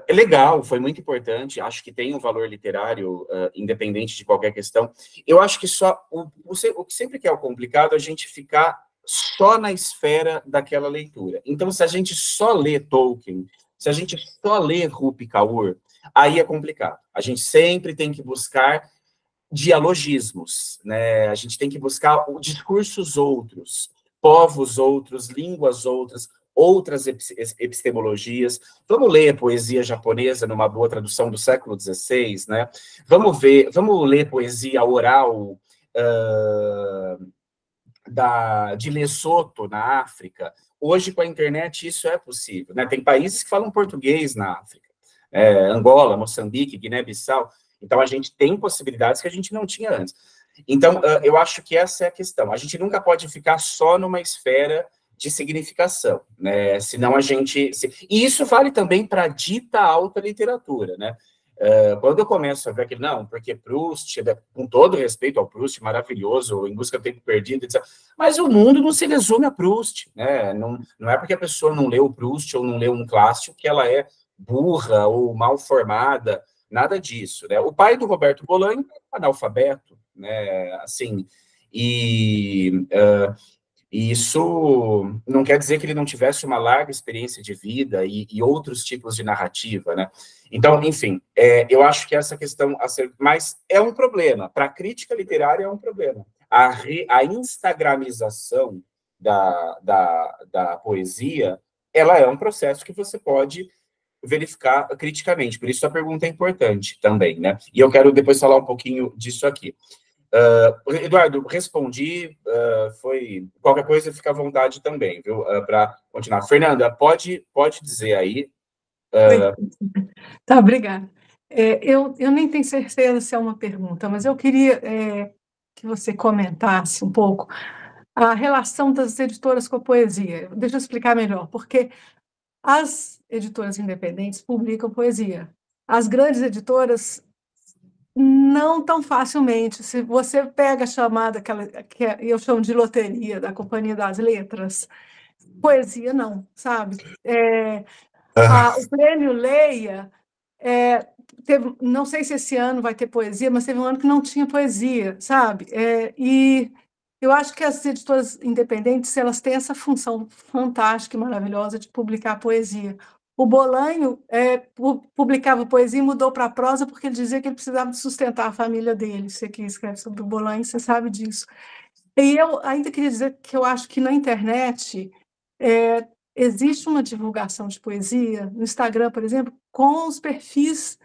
S1: É legal, foi muito importante, acho que tem um valor literário independente de qualquer questão. Eu acho que só o que sempre que é o complicado é a gente ficar só na esfera daquela leitura. Então, se a gente só lê Tolkien, se a gente só lê Rupi Kaur, aí é complicado. A gente sempre tem que buscar dialogismos, né? A gente tem que buscar discursos outros, povos outros, línguas outras, outras epistemologias. Vamos ler poesia japonesa numa boa tradução do século XVI, né? Vamos ler poesia oral de Lesoto, na África. Hoje, com a internet, isso é possível, né? Tem países que falam português na África. Angola, Moçambique, Guiné-Bissau. Então, a gente tem possibilidades que a gente não tinha antes. Então, eu acho que essa é a questão. A gente nunca pode ficar só numa esfera de significação, né? Senão a gente... E isso vale também para a dita alta literatura, né? Quando eu começo a ver que, não, porque Proust, com todo respeito ao Proust, maravilhoso, Em Busca do Tempo Perdido, etc., mas o mundo não se resume a Proust, né? Não é porque a pessoa não leu Proust ou não leu um clássico que ela é burra ou mal formada, nada disso, né? O pai do Roberto Bolanho é analfabeto, né? Assim, e isso não quer dizer que ele não tivesse uma larga experiência de vida e outros tipos de narrativa, né? Então, enfim, eu acho que essa questão... Mas é um problema. Para a crítica literária é um problema. A instagramização da poesia, ela é um processo que você pode verificar criticamente. Por isso a pergunta é importante também, né? E eu quero depois falar um pouquinho disso aqui. Eduardo, respondi, foi... Qualquer coisa, fica à vontade também, viu? Para continuar. Fernanda, pode dizer aí.
S4: Tá, obrigada. Eu nem tenho certeza se é uma pergunta, mas eu queria que você comentasse um pouco a relação das editoras com a poesia. Deixa eu explicar melhor, porque as editoras independentes publicam poesia. As grandes editoras não tão facilmente. Se você pega a chamada, que eu chamo de loteria da Companhia das Letras, poesia não, sabe? O prêmio Leia, não sei se esse ano vai ter poesia, mas teve um ano que não tinha poesia, sabe? E eu acho que as editoras independentes, elas têm essa função fantástica e maravilhosa de publicar poesia. O Bolanho publicava poesia e mudou para a prosa porque ele dizia que ele precisava sustentar a família dele. Você que escreve sobre o Bolanho, você sabe disso. E eu ainda queria dizer que eu acho que na internet existe uma divulgação de poesia, no Instagram, por exemplo, com os perfis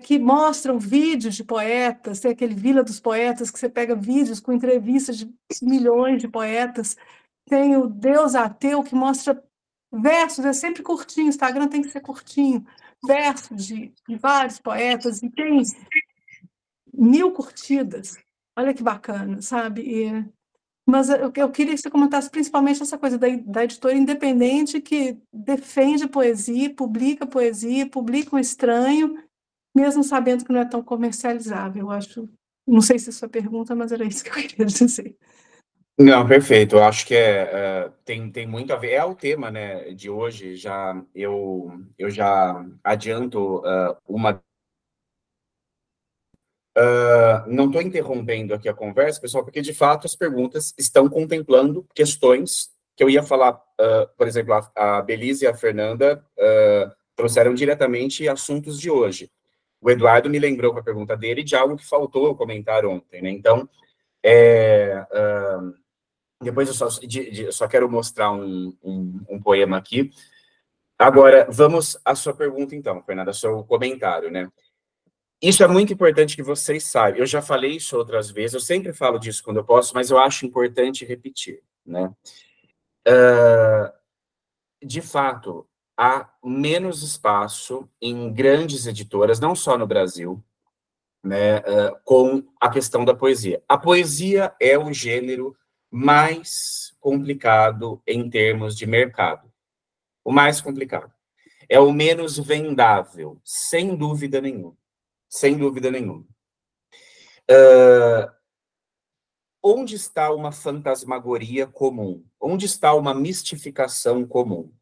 S4: que mostram vídeos de poetas, tem aquele Vila dos Poetas, que você pega vídeos com entrevistas de milhões de poetas, tem o Deus Ateu, que mostra versos, é sempre curtinho, o Instagram tem que ser curtinho, versos de vários poetas, e tem 1000 curtidas, olha que bacana, sabe? Mas eu queria que você comentasse principalmente essa coisa da editora independente que defende poesia, publica um estranho, mesmo sabendo que não é tão comercializável. Eu acho, não sei se isso é pergunta, mas era isso que eu queria dizer.
S1: Não, perfeito. Eu acho que tem muito a ver. É o tema, né, de hoje. Eu já adianto uma. Não estou interrompendo aqui a conversa, pessoal, porque de fato as perguntas estão contemplando questões que eu ia falar. Por exemplo, a Belise e a Fernanda trouxeram diretamente assuntos de hoje. O Eduardo me lembrou com a pergunta dele de algo que faltou eu comentar ontem, né? Então, depois eu só quero mostrar um poema aqui. Agora, vamos à sua pergunta, então, Fernanda, ao seu comentário, né? Isso é muito importante que vocês saibam. Eu já falei isso outras vezes, eu sempre falo disso quando eu posso, mas eu acho importante repetir, né? De fato, há menos espaço em grandes editoras, não só no Brasil, né, com a questão da poesia. A poesia é o gênero mais complicado em termos de mercado. O mais complicado. É o menos vendável, sem dúvida nenhuma. Sem dúvida nenhuma. Onde está uma fantasmagoria comum? Onde está uma mistificação comum?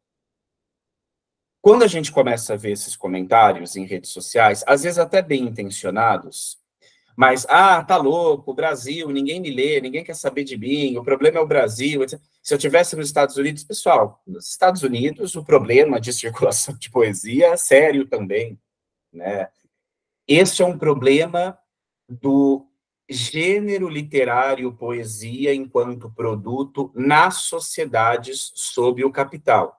S1: Quando a gente começa a ver esses comentários em redes sociais, às vezes até bem intencionados, mas, tá louco, o Brasil, ninguém me lê, ninguém quer saber de mim, o problema é o Brasil, etc. Se eu estivesse nos Estados Unidos, pessoal, nos Estados Unidos o problema de circulação de poesia é sério também, né? Este é um problema do gênero literário poesia enquanto produto nas sociedades sob o capital.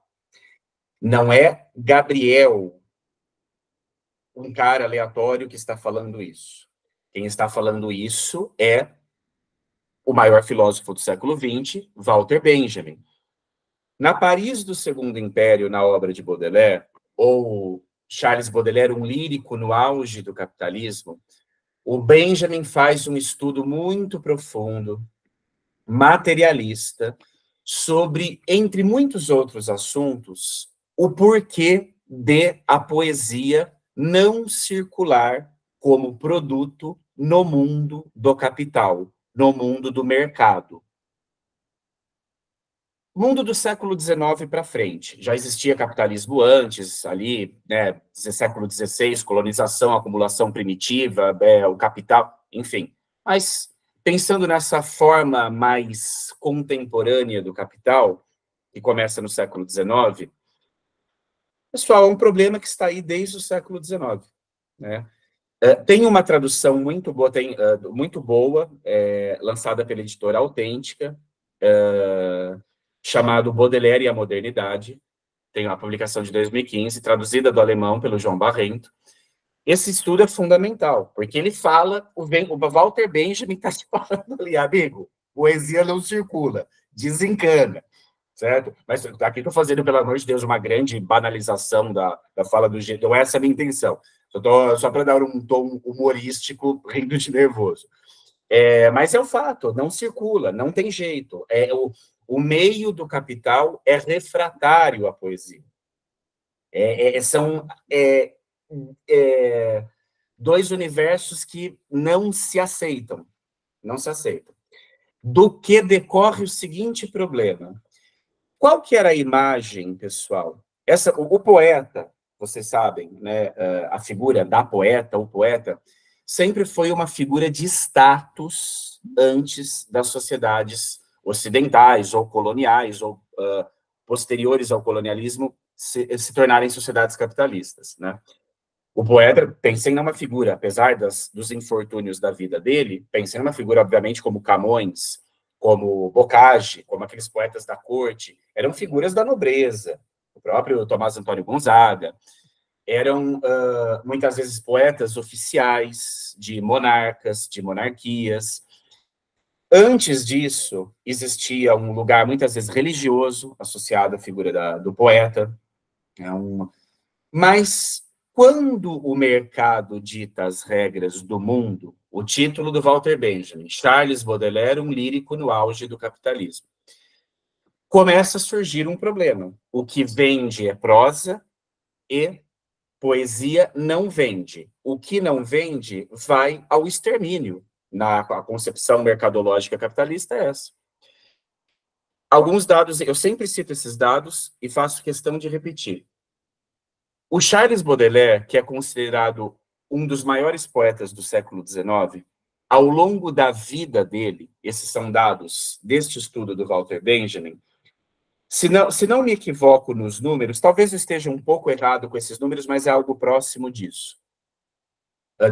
S1: Não é Gabriel, um cara aleatório que está falando isso. Quem está falando isso é o maior filósofo do século XX, Walter Benjamin. Na Paris do Segundo Império, na obra de Baudelaire, ou Charles Baudelaire, um lírico no auge do capitalismo, o Benjamin faz um estudo muito profundo, materialista, sobre, entre muitos outros assuntos, o porquê de a poesia não circular como produto no mundo do capital, no mundo do mercado. Mundo do século XIX para frente. Já existia capitalismo antes, ali, né, século XVI, colonização, acumulação primitiva, o capital, enfim. Mas, pensando nessa forma mais contemporânea do capital, que começa no século XIX, pessoal, é um problema que está aí desde o século XIX, né? Tem uma tradução muito boa, lançada pela editora Autêntica, chamado Baudelaire e a Modernidade. Tem uma publicação de 2015, traduzida do alemão pelo João Barrento. Esse estudo é fundamental, porque ele fala, o Walter Benjamin está te falando ali, amigo, poesia não circula, desencana, certo? Mas aqui estou fazendo, pelo amor de Deus, uma grande banalização da fala do jeito, não é essa a minha intenção, só para dar um tom humorístico, rindo de nervoso. Mas é o fato, não circula, não tem jeito. O meio do capital é refratário à poesia. São dois universos que não se aceitam. Não se aceitam. Do que decorre o seguinte problema. Qual que era a imagem, pessoal? O poeta, vocês sabem, né, a figura da poeta, o poeta, sempre foi uma figura de status antes das sociedades ocidentais ou coloniais ou posteriores ao colonialismo se tornarem sociedades capitalistas, né? O poeta, pensem numa figura, apesar dos infortúnios da vida dele, pensem numa figura, obviamente, como Camões, como Boccaccio, como aqueles poetas da corte, eram figuras da nobreza, o próprio Tomás Antônio Gonzaga, eram muitas vezes poetas oficiais de monarcas, de monarquias. Antes disso, existia um lugar muitas vezes religioso associado à figura do poeta. Mas quando o mercado dita as regras do mundo, o título do Walter Benjamin, Charles Baudelaire, um lírico no auge do capitalismo, começa a surgir um problema. O que vende é prosa e poesia não vende. O que não vende vai ao extermínio. A concepção mercadológica capitalista é essa. Alguns dados, eu sempre cito esses dados e faço questão de repetir. O Charles Baudelaire, que é considerado um dos maiores poetas do século XIX, ao longo da vida dele, esses são dados deste estudo do Walter Benjamin, se não me equivoco nos números, talvez eu esteja um pouco errado com esses números, mas é algo próximo disso.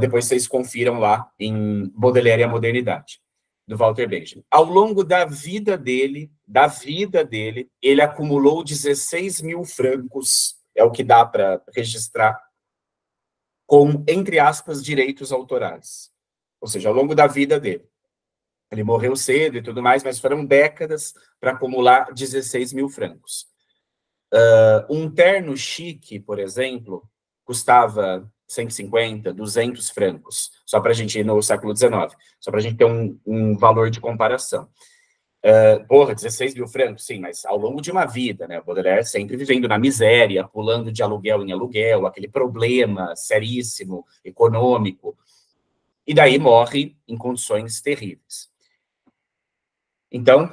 S1: Depois vocês confiram lá em Baudelaire e a Modernidade, do Walter Benjamin. Ao longo da vida dele, ele acumulou 16 mil francos é o que dá para registrar com, entre aspas, direitos autorais. Ou seja, ao longo da vida dele. Ele morreu cedo e tudo mais, mas foram décadas para acumular 16 mil francos. Um terno chique, por exemplo, custava 150, 200 francos, só para a gente ir no século XIX, só para a gente ter um valor de comparação. 16 mil francos, sim, mas ao longo de uma vida, né? O Baudelaire sempre vivendo na miséria, pulando de aluguel em aluguel, aquele problema seríssimo, econômico, e daí morre em condições terríveis. Então,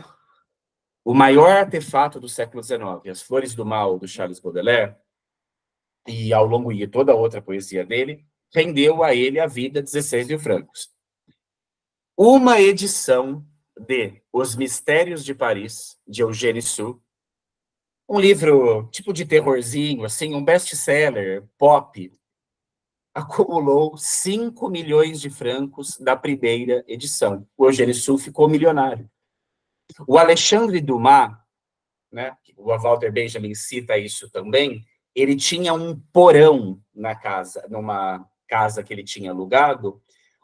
S1: o maior artefato do século XIX, As Flores do Mal, do Charles Baudelaire, e ao longo de toda a outra poesia dele, rendeu a ele a vida 16 mil francos. Uma edição de Os Mistérios de Paris, de Eugène Sue, um livro tipo de terrorzinho, assim, um best-seller, pop, acumulou 5 milhões de francos da primeira edição. O Eugène Sue ficou milionário. O Alexandre Dumas, né, o Walter Benjamin cita isso também, ele tinha um porão na casa, numa casa que ele tinha alugado,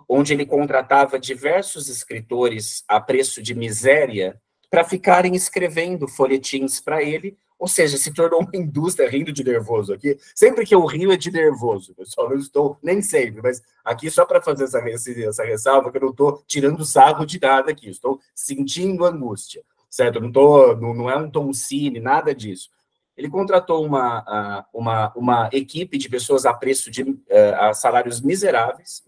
S1: onde ele contratava diversos escritores a preço de miséria para ficarem escrevendo folhetins para ele, ou seja, se tornou uma indústria, rindo de nervoso aqui. Sempre que eu rio é de nervoso, pessoal, não estou, nem sempre, mas aqui só para fazer essa ressalva, que eu não estou tirando sarro de nada aqui, estou sentindo angústia, certo? Não é um Tom Cine, nada disso. Ele contratou uma equipe de pessoas a preço de a salários miseráveis,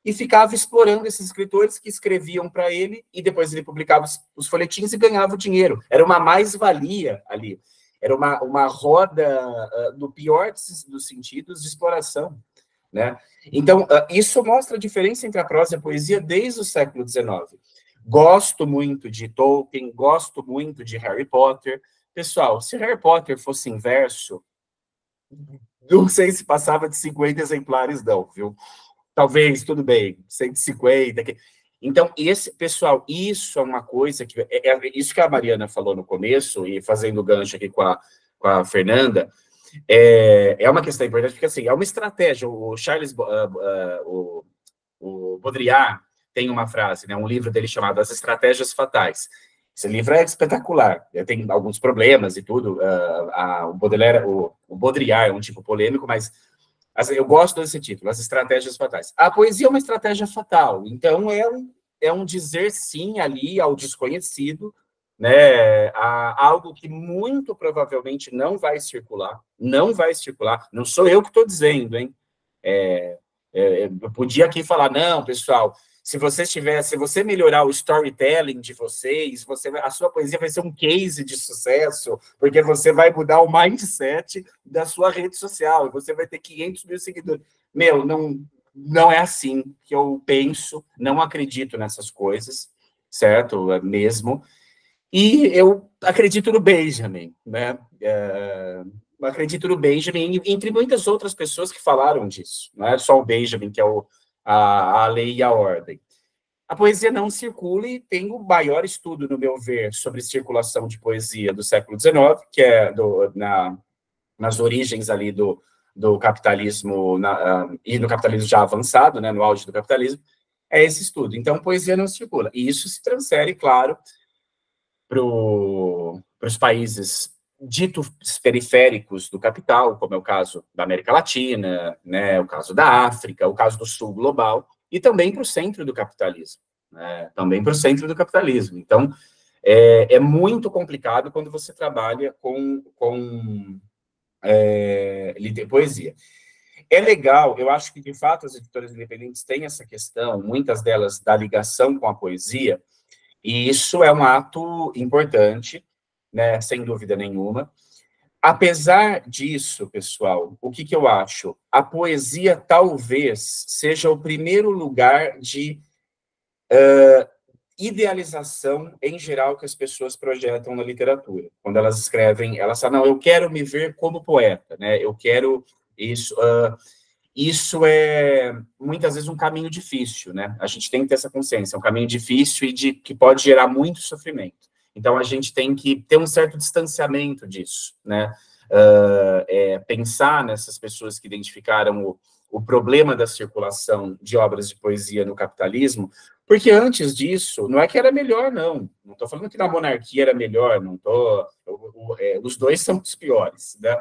S1: e ficava explorando esses escritores que escreviam para ele, e depois ele publicava os folhetins e ganhava o dinheiro. Era uma mais-valia ali. Era uma roda, no pior dos sentidos, de exploração, né? Então, isso mostra a diferença entre a prosa e a poesia desde o século XIX. Gosto muito de Tolkien, gosto muito de Harry Potter. Pessoal, se Harry Potter fosse em verso, não sei se passava de 50 exemplares, não, viu? Talvez, tudo bem, 150. Então, pessoal, isso é uma coisa que... isso que a Mariana falou no começo, e fazendo gancho aqui com a Fernanda, é uma questão importante, porque, assim, é uma estratégia. O Charles... o Baudrillard tem uma frase, né, um livro dele chamado As Estratégias Fatais. Esse livro é espetacular, tem alguns problemas e tudo. O Baudrillard é um tipo polêmico, mas eu gosto desse título, As Estratégias Fatais. A poesia é uma estratégia fatal, então é um dizer sim ali ao desconhecido, né, a algo que muito provavelmente não vai circular, não sou eu que estou dizendo, hein? Eu podia aqui falar, não, pessoal, se você melhorar o storytelling de vocês, a sua poesia vai ser um case de sucesso, porque você vai mudar o mindset da sua rede social, e você vai ter 500 mil seguidores. Meu, não é assim que eu penso, não acredito nessas coisas, certo? Mesmo. E eu acredito no Benjamin, né? Acredito no Benjamin, entre muitas outras pessoas que falaram disso. Não é só o Benjamin, que é a lei e a ordem. A poesia não circula, e tem o maior estudo, no meu ver, sobre circulação de poesia do século XIX, que é nas origens ali do capitalismo, e no capitalismo já avançado, né, no auge do capitalismo, é esse estudo. Então, poesia não circula. E isso se transfere, claro, para os países ditos periféricos do capital, como é o caso da América Latina, né, o caso da África, o caso do Sul global, e também para o centro do capitalismo, né, Então, é muito complicado quando você trabalha com poesia. É legal, eu acho que, de fato, as editoras independentes têm essa questão, muitas delas da ligação com a poesia, e isso é um ato importante, né, sem dúvida nenhuma. Apesar disso, pessoal, o que eu acho? A poesia talvez seja o primeiro lugar de idealização, em geral, que as pessoas projetam na literatura. Quando elas escrevem, elas falam, não, eu quero me ver como poeta, né? Eu quero isso... isso é, muitas vezes, um caminho difícil, né? A gente tem que ter essa consciência, é um caminho difícil e que pode gerar muito sofrimento. Então, a gente tem que ter um certo distanciamento disso, né? pensar nessas pessoas que identificaram o problema da circulação de obras de poesia no capitalismo, porque antes disso, não é que era melhor, não. Não estou falando que na monarquia era melhor, não tô, os dois são os piores, né?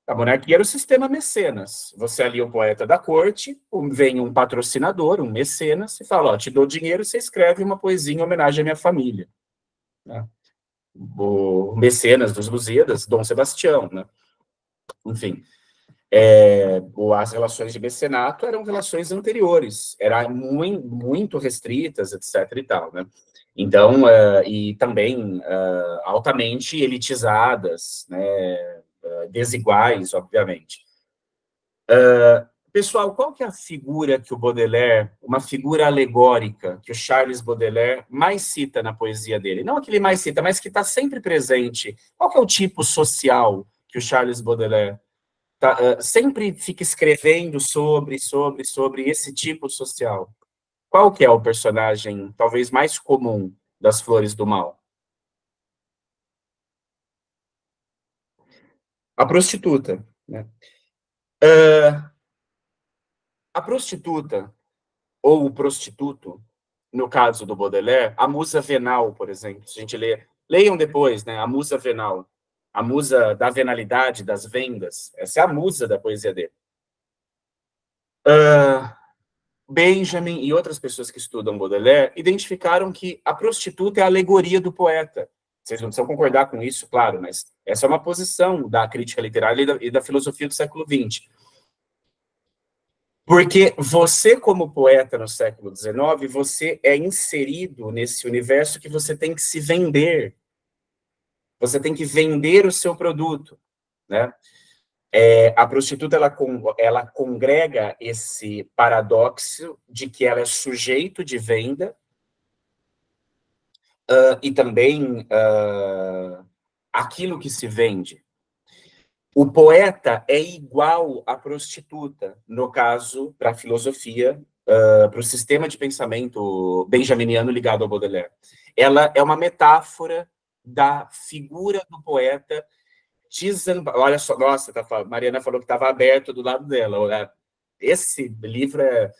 S1: A monarquia era o sistema mecenas. Você ali é o poeta da corte, vem um patrocinador, um mecenas, e fala, ó, te dou dinheiro, você escreve uma poesia em homenagem à minha família. Né? O mecenas dos Lusíadas, Dom Sebastião, né? Enfim, as relações de mecenato eram relações anteriores, eram muito restritas, etc. e tal, né? Então, e também altamente elitizadas, né? Desiguais, obviamente. Pessoal, qual que é a figura que o Baudelaire, uma figura alegórica que o Charles Baudelaire mais cita na poesia dele? Não a que ele mais cita, mas que está sempre presente. Qual que é o tipo social que o Charles Baudelaire sempre fica escrevendo sobre esse tipo social? Qual que é o personagem talvez mais comum das Flores do Mal? A prostituta, né? A prostituta ou o prostituto, no caso do Baudelaire, a musa venal, por exemplo, se a gente leiam depois, né, a musa venal, a musa da venalidade, das vendas, essa é a musa da poesia dele. Benjamin e outras pessoas que estudam Baudelaire identificaram que a prostituta é a alegoria do poeta. Vocês não precisam concordar com isso, claro, mas essa é uma posição da crítica literária e da filosofia do século XX. Porque você, como poeta no século XIX, você é inserido nesse universo que você tem que se vender. Você tem que vender o seu produto, né? A prostituta, ela congrega esse paradoxo de que ela é sujeito de venda e também aquilo que se vende. O poeta é igual à prostituta, no caso, para a filosofia, para o sistema de pensamento benjaminiano ligado ao Baudelaire. Ela é uma metáfora da figura do poeta. Olha só, nossa, Mariana falou que estava aberto do lado dela. Esse livro é...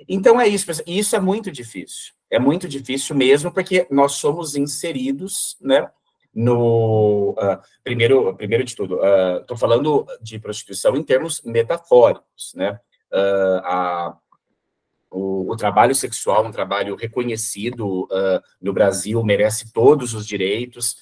S1: Então é isso, e isso é muito difícil mesmo, porque nós somos inseridos, né, no... primeiro de tudo, estou falando de prostituição em termos metafóricos, né, o trabalho sexual é um trabalho reconhecido no Brasil, merece todos os direitos,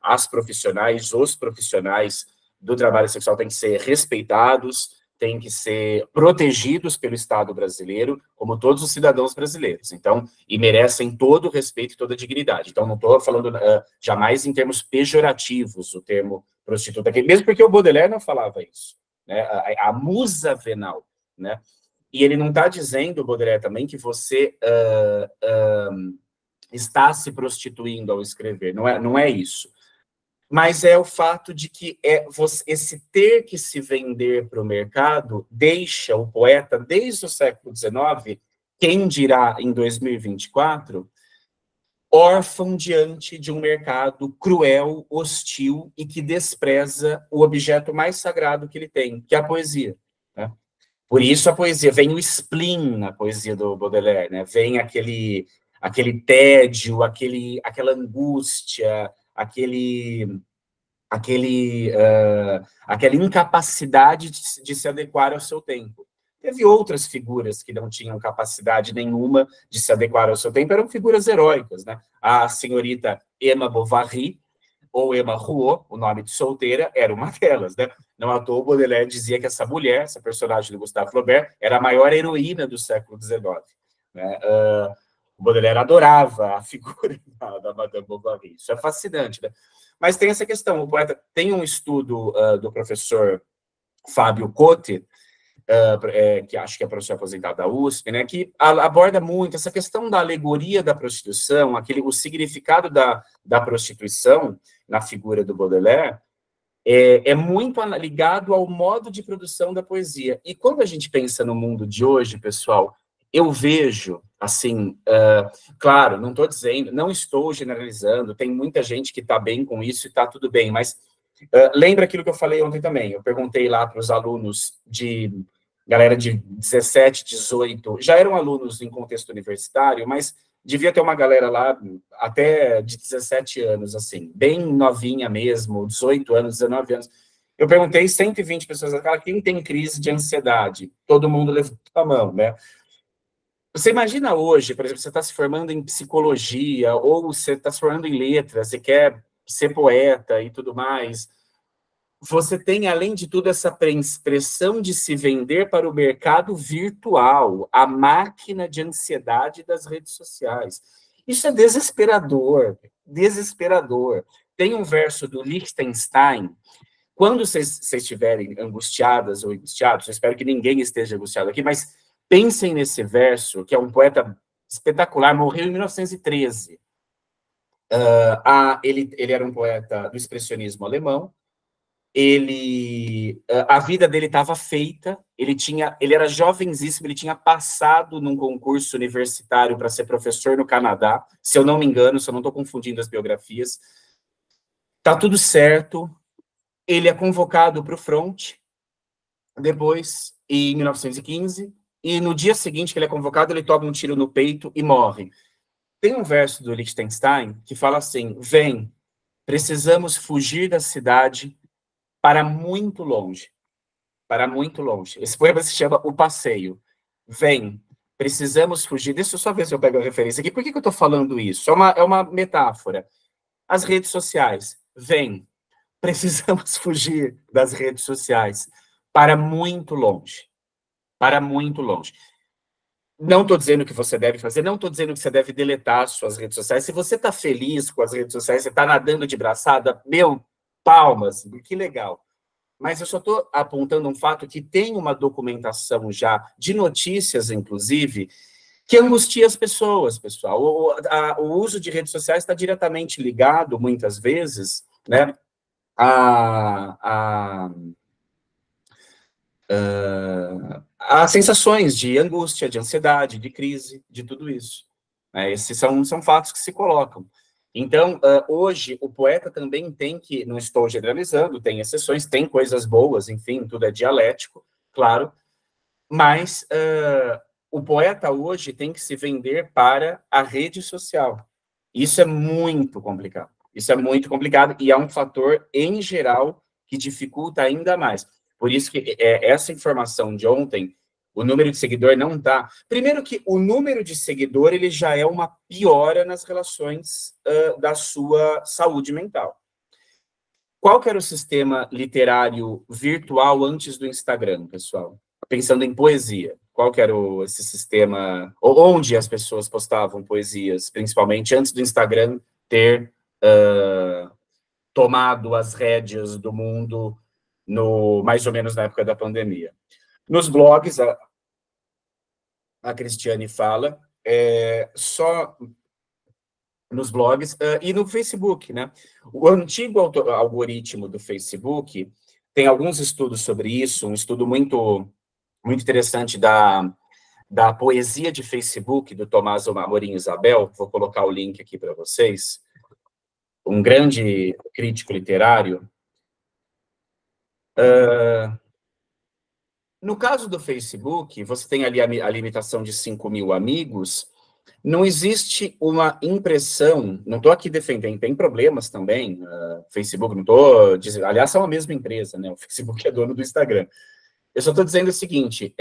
S1: as profissionais, os profissionais do trabalho sexual têm que ser respeitados, têm que ser protegidos pelo Estado brasileiro, como todos os cidadãos brasileiros. Então, e merecem todo o respeito e toda a dignidade. Então, não estou falando jamais em termos pejorativos o termo prostituta, mesmo porque o Baudelaire não falava isso, né? A musa venal, né? E ele não está dizendo, Baudelaire, também, que você está se prostituindo ao escrever. Não é isso. Mas é o fato de que esse ter que se vender para o mercado deixa o poeta, desde o século XIX, quem dirá em 2024, órfão diante de um mercado cruel, hostil e que despreza o objeto mais sagrado que ele tem, que é a poesia, né? Por isso a poesia, vem o spleen na poesia do Baudelaire, né? Vem aquele tédio, aquela angústia, aquela incapacidade de se adequar ao seu tempo. Teve outras figuras que não tinham capacidade nenhuma de se adequar ao seu tempo, eram figuras heróicas, né? A senhorita Emma Bovary, ou Emma Rouault, o nome de solteira, era uma delas, né? Não à toa, o Baudelaire dizia que essa mulher, essa personagem do Gustave Flaubert, era a maior heroína do século XIX. Né? O Baudelaire adorava a figura da Madame Bovary. Isso é fascinante, né? Mas tem essa questão, o poeta tem um estudo do professor Fábio Cote, que acho que é professor aposentado da USP, né, que aborda muito essa questão da alegoria da prostituição, o significado da prostituição na figura do Baudelaire, é muito ligado ao modo de produção da poesia. E quando a gente pensa no mundo de hoje, pessoal, eu vejo, assim, claro, não estou generalizando, tem muita gente que está bem com isso e está tudo bem, mas Lembra aquilo que eu falei ontem também? Eu perguntei lá para os alunos galera de 17, 18, já eram alunos em contexto universitário, mas devia ter uma galera lá até de 17 anos, assim, bem novinha mesmo, 18 anos, 19 anos. Eu perguntei 120 pessoas, quem tem crise de ansiedade? Todo mundo levantou a mão, né? Você imagina hoje, por exemplo, você está se formando em psicologia, ou você está se formando em letras, você quer ser poeta e tudo mais. Você tem, além de tudo, essa pressão de se vender para o mercado virtual, a máquina de ansiedade das redes sociais. Isso é desesperador, desesperador. Tem um verso do Liechtenstein, quando vocês estiverem angustiadas ou angustiados, eu espero que ninguém esteja angustiado aqui, mas pensem nesse verso, que é um poeta espetacular, morreu em 1913. Ele era um poeta do expressionismo alemão. A vida dele estava feita, ele era jovenzíssimo, ele tinha passado num concurso universitário para ser professor no Canadá, se eu não me engano, se eu não estou confundindo as biografias. Tá tudo certo, ele é convocado para o front, depois, em 1915, e no dia seguinte que ele é convocado, ele toma um tiro no peito e morre. Tem um verso do Liechtenstein que fala assim: vem, precisamos fugir da cidade para muito longe. Para muito longe. Esse poema se chama O Passeio. Vem, precisamos fugir. Deixa eu só ver se eu pego a referência aqui. Por que eu estou falando isso? É uma metáfora. As redes sociais. Vem, precisamos fugir das redes sociais para muito longe. Para muito longe. Não estou dizendo que você deve fazer, não estou dizendo que você deve deletar suas redes sociais. Se você está feliz com as redes sociais, você está nadando de braçada, meu, palmas, que legal. Mas eu só estou apontando um fato que tem uma documentação já, de notícias, inclusive, que angustia as pessoas, pessoal. O uso de redes sociais está diretamente ligado, muitas vezes, né, a sensações de angústia, de ansiedade, de crise, de tudo isso. Esses são fatos que se colocam. Então, hoje, o poeta também tem que, não estou generalizando, tem exceções, tem coisas boas, enfim, tudo é dialético, claro, mas o poeta hoje tem que se vender para a rede social. Isso é muito complicado. Isso é muito complicado e é um fator, em geral, que dificulta ainda mais. Por isso que essa informação de ontem, o número de seguidor não está... Primeiro que o número de seguidor ele já é uma piora nas relações da sua saúde mental. Qual que era o sistema literário virtual antes do Instagram, pessoal? Pensando em poesia. Qual que era esse sistema... Onde as pessoas postavam poesias, principalmente antes do Instagram ter tomado as rédeas do mundo mais ou menos na época da pandemia? Nos blogs, a Cristiane fala, só nos blogs e no Facebook, né? O antigo algoritmo do Facebook, tem alguns estudos sobre isso, um estudo muito, muito interessante da poesia de Facebook, do Tomás Amorim Isabel, vou colocar o link aqui para vocês, um grande crítico literário. No caso do Facebook, você tem ali a limitação de 5.000 amigos, não existe uma impressão, não estou aqui defendendo, tem problemas também, Facebook, não estou dizendo, aliás, são a mesma empresa, né? O Facebook é dono do Instagram. Eu só estou dizendo o seguinte,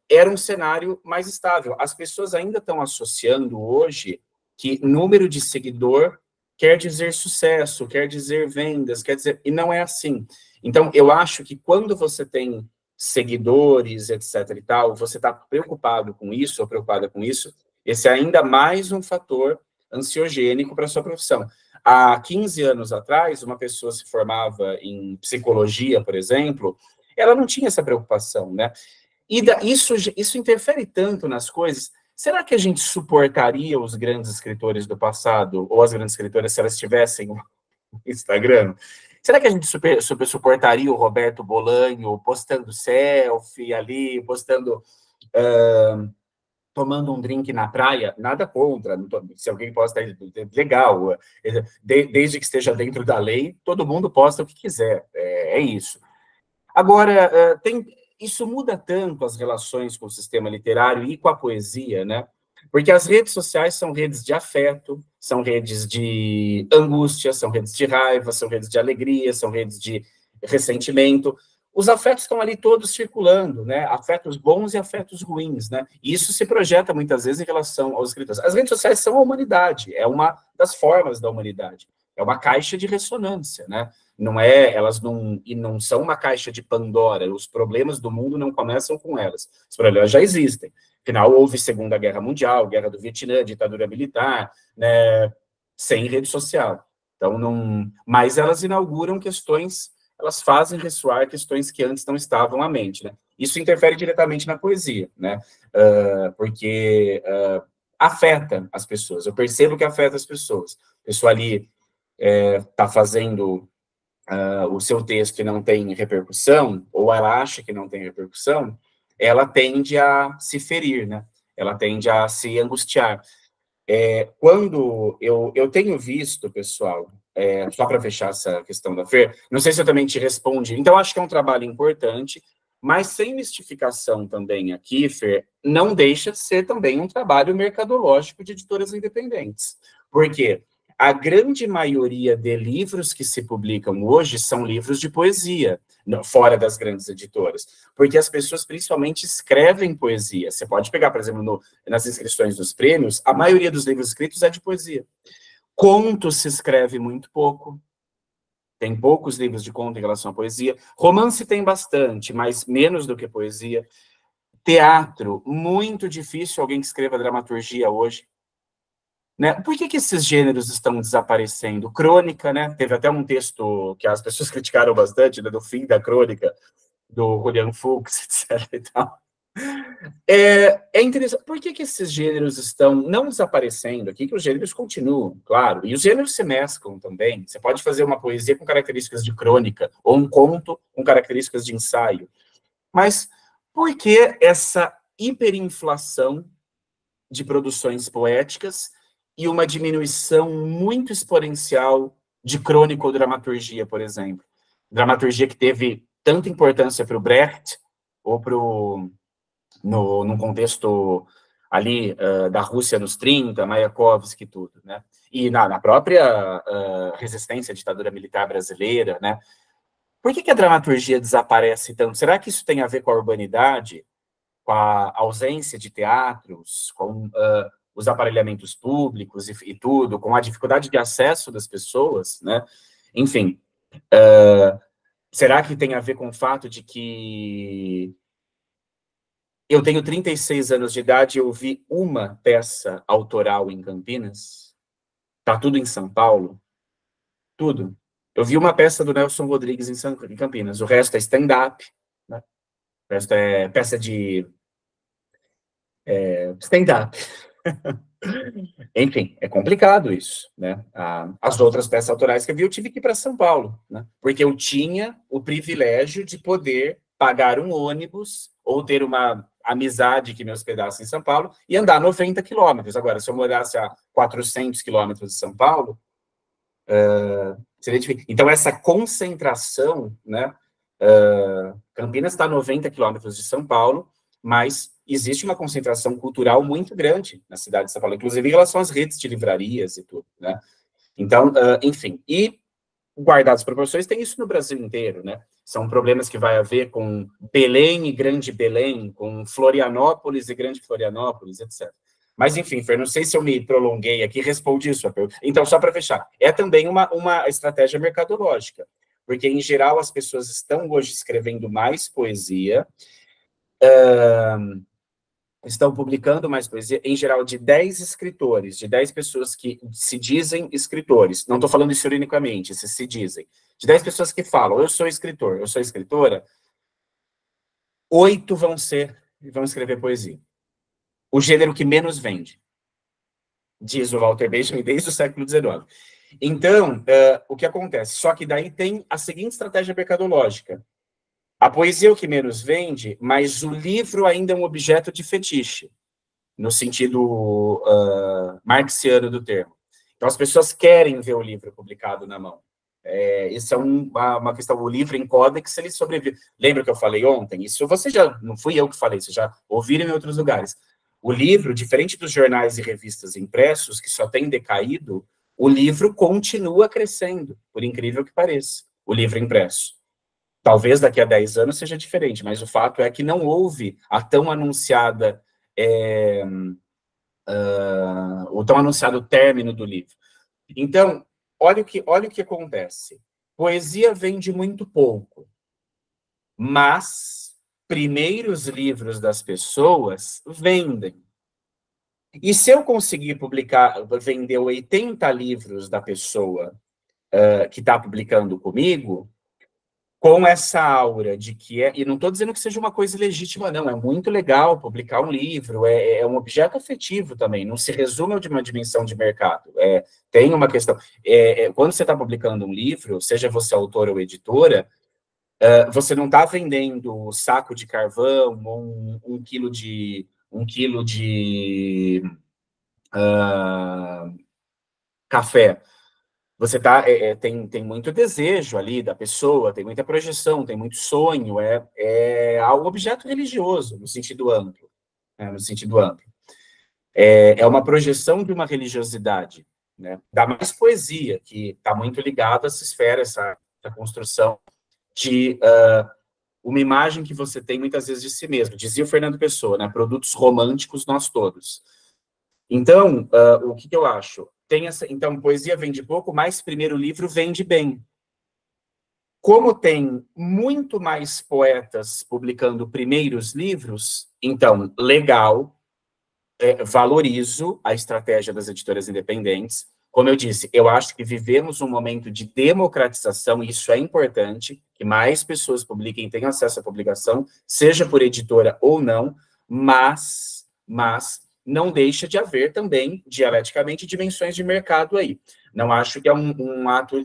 S1: era um cenário mais estável. As pessoas ainda estão associando hoje que número de seguidor quer dizer sucesso, quer dizer vendas, quer dizer... E não é assim. Então, eu acho que quando você tem seguidores, etc. e tal, você está preocupado com isso ou preocupada com isso, esse é ainda mais um fator ansiogênico para a sua profissão. Há 15 anos atrás, uma pessoa se formava em psicologia, por exemplo, ela não tinha essa preocupação, né? E isso interfere tanto nas coisas. Será que a gente suportaria os grandes escritores do passado, ou as grandes escritoras, se elas tivessem um Instagram? Será que a gente suportaria o Roberto Bolanho postando selfie ali, postando tomando um drink na praia, nada contra, se alguém posta, legal, desde que esteja dentro da lei, todo mundo posta o que quiser, é isso. Agora, isso muda tanto as relações com o sistema literário e com a poesia, né? Porque as redes sociais são redes de afeto, são redes de angústia, são redes de raiva, são redes de alegria, são redes de ressentimento. Os afetos estão ali todos circulando, né? Afetos bons e afetos ruins, né? E isso se projeta muitas vezes em relação aos escritores. As redes sociais são a humanidade, é uma das formas da humanidade. É uma caixa de ressonância, né? Elas não são uma caixa de Pandora. Os problemas do mundo não começam com elas. Os problemas já existem. Afinal, houve Segunda Guerra Mundial, Guerra do Vietnã, ditadura militar, né? Sem rede social. Então, mas elas inauguram questões, elas fazem ressoar questões que antes não estavam à mente, né? Isso interfere diretamente na poesia, né? Porque afeta as pessoas. Eu percebo que afeta as pessoas. A pessoa ali está fazendo o seu texto e não tem repercussão, ou ela acha que não tem repercussão, ela tende a se ferir, né? Ela tende a se angustiar. Quando eu tenho visto, pessoal, só para fechar essa questão da Fer, não sei se eu também te respondi, então acho que é um trabalho importante, mas sem mistificação também aqui, Fer, não deixa de ser também um trabalho mercadológico de editoras independentes. Por quê? A grande maioria de livros que se publicam hoje são livros de poesia, fora das grandes editoras, porque as pessoas principalmente escrevem poesia. Você pode pegar, por exemplo, nas inscrições dos prêmios, a maioria dos livros escritos é de poesia. Conto se escreve muito pouco, tem poucos livros de conto em relação à poesia. Romance tem bastante, mas menos do que poesia. Teatro, muito difícil alguém que escreva dramaturgia hoje. Né? Por que esses gêneros estão desaparecendo? Crônica, né? Teve até um texto que as pessoas criticaram bastante, né, do fim da crônica, do Julian Fuchs, etc. E tal. É interessante. Por que esses gêneros estão não desaparecendo aqui? Que os gêneros continuam, claro. E os gêneros se mesclam também. Você pode fazer uma poesia com características de crônica, ou um conto com características de ensaio. Mas por que essa hiperinflação de produções poéticas e uma diminuição muito exponencial de crônico-dramaturgia, por exemplo? Dramaturgia que teve tanta importância para o Brecht, ou num contexto ali da Rússia nos 30, Mayakovsky e tudo, né? E na própria resistência à ditadura militar brasileira, né? Por que a dramaturgia desaparece tanto? Será que isso tem a ver com a urbanidade, com a ausência de teatros, com os aparelhamentos públicos e tudo, com a dificuldade de acesso das pessoas, né? Enfim, será que tem a ver com o fato de que eu tenho 36 anos de idade e eu vi uma peça autoral em Campinas? Tá tudo em São Paulo? Tudo. Eu vi uma peça do Nelson Rodrigues em Campinas, o resto é stand-up, né? O resto é peça de stand-up. Enfim, é complicado isso, né? As outras peças autorais que eu vi, eu tive que ir para São Paulo, né? Porque eu tinha o privilégio de poder pagar um ônibus ou ter uma amizade que me hospedasse em São Paulo e andar 90 quilômetros. Agora, se eu morasse a 400 quilômetros de São Paulo, seria difícil. Então, essa concentração, né? Campinas está a 90 quilômetros de São Paulo, mas existe uma concentração cultural muito grande na cidade de São Paulo, inclusive em relação às redes de livrarias e tudo, né? Então, enfim, e guardadas as proporções, tem isso no Brasil inteiro, né? São problemas que vai haver com Belém e Grande Belém, com Florianópolis e Grande Florianópolis, etc. Mas, enfim, Fer, não sei se eu me prolonguei aqui, respondi isso a pergunta. Então, só para fechar, é também uma estratégia mercadológica, porque, em geral, as pessoas estão hoje escrevendo mais poesia, estão publicando mais poesia, em geral, de 10 escritores, de 10 pessoas que se dizem escritores, não estou falando isso ironicamente, se dizem, de 10 pessoas que falam, eu sou escritor, eu sou escritora, 8 vão escrever poesia. O gênero que menos vende, diz o Walter Benjamin desde o século XIX. Então, o que acontece? Só que daí tem a seguinte estratégia mercadológica. A poesia é o que menos vende, mas o livro ainda é um objeto de fetiche. no sentido marxiano do termo. Então, as pessoas querem ver o livro publicado na mão. Isso é uma questão, o livro em códex, ele sobrevive. Lembra que eu falei ontem? Isso não fui eu que falei, vocês já ouviram em outros lugares. O livro, diferente dos jornais e revistas impressos, que só tem decaído, o livro continua crescendo, por incrível que pareça, o livro impresso. Talvez daqui a 10 anos seja diferente, mas o fato é que não houve a tão anunciada, o tão anunciado término do livro. Então, olha o que acontece. Poesia vende muito pouco, mas primeiros livros das pessoas vendem. E se eu conseguir vender 80 livros da pessoa que está publicando comigo, com essa aura de que e não estou dizendo que seja uma coisa legítima, não, é muito legal publicar um livro, é um objeto afetivo também, não se resume a uma dimensão de mercado, tem uma questão, quando você está publicando um livro, seja você autor ou editora, você não está vendendo saco de carvão ou um quilo de café. Você tem muito desejo ali da pessoa, tem muita projeção, tem muito sonho, é um objeto religioso, no sentido amplo. No sentido amplo. É uma projeção de uma religiosidade, né? Da mais poesia, que está muito ligado a essa esfera, essa construção de uma imagem que você tem muitas vezes de si mesmo. Dizia o Fernando Pessoa, né? Produtos românticos nós todos. Então, o que eu acho? Então, poesia vende pouco, mas primeiro livro vende bem. Como tem muito mais poetas publicando primeiros livros, então, legal, valorizo a estratégia das editoras independentes. Como eu disse, eu acho que vivemos um momento de democratização, e isso é importante, que mais pessoas publiquem, tenham acesso à publicação, seja por editora ou não, mas não deixa de haver também, dialeticamente, dimensões de mercado aí. Não acho que é um ato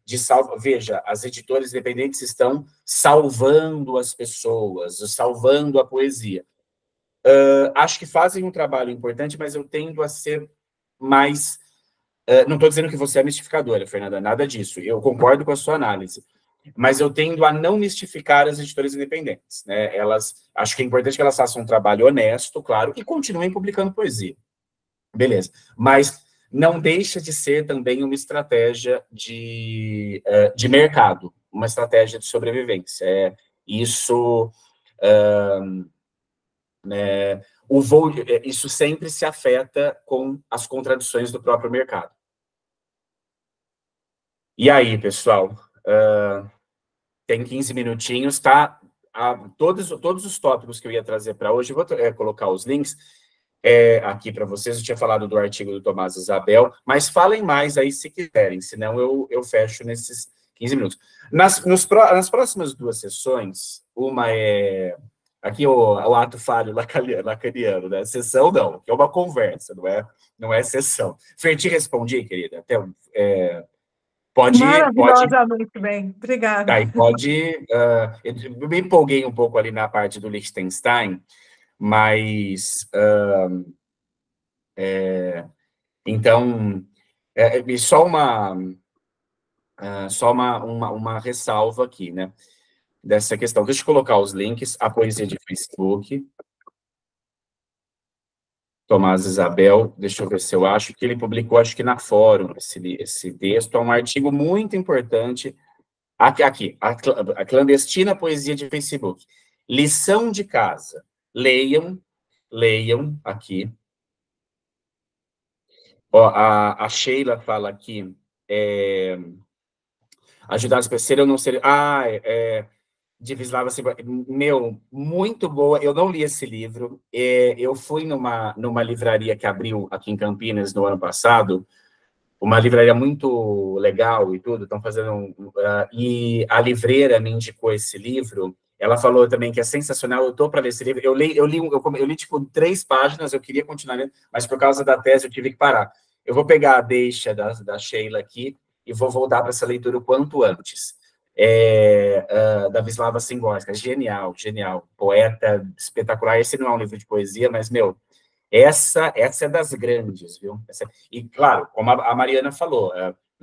S1: de salvo. Veja, as editoras independentes estão salvando as pessoas, salvando a poesia. Acho que fazem um trabalho importante, mas eu tendo a ser mais... não estou dizendo que você é mistificadora, Fernanda, nada disso. Eu concordo com a sua análise. Mas eu tendo a não mistificar as editoras independentes, né? Acho que é importante que elas façam um trabalho honesto, claro, e continuem publicando poesia. Beleza. Mas não deixa de ser também uma estratégia de mercado, uma estratégia de sobrevivência. Isso sempre se afeta com as contradições do próprio mercado. E aí, pessoal, tem 15 minutinhos, tá? Todos os tópicos que eu ia trazer para hoje, eu vou colocar os links aqui para vocês. Eu tinha falado do artigo do Tomás Isabel, mas falem mais aí se quiserem, senão eu fecho nesses 15 minutos. Nas próximas duas sessões, uma é... Aqui o ato falho lacaniano, né? Sessão não, que é uma conversa, não é sessão. Fer, te respondi, querida?
S4: Maravilhosamente bem, obrigada.
S1: Tá, e eu me empolguei um pouco ali na parte do Liechtenstein, mas então só uma ressalva aqui, né, dessa questão. Deixa eu colocar os links, a poesia de Facebook, Tomás Isabel, deixa eu ver se eu acho que ele publicou, acho que na Fórum, esse texto, é um artigo muito importante. Aqui, a clandestina poesia de Facebook. Lição de casa. Leiam aqui. Ó, a Sheila fala aqui, ajudar as pessoas a não ser... de Wisława Szymborska. Meu, muito boa. Eu não li esse livro. Eu fui numa livraria que abriu aqui em Campinas no ano passado, uma livraria muito legal e tudo, estão fazendo e a livreira me indicou esse livro, ela falou também que é sensacional, eu estou para ler esse livro, eu li tipo 3 páginas, eu queria continuar lendo, mas por causa da tese eu tive que parar. Eu vou pegar a deixa da Sheila aqui e vou voltar para essa leitura o quanto antes. Da Wisława Szymborska, genial, poeta espetacular. Esse não é um livro de poesia, mas, meu, Essa é das grandes, viu? E, claro, como a Mariana falou,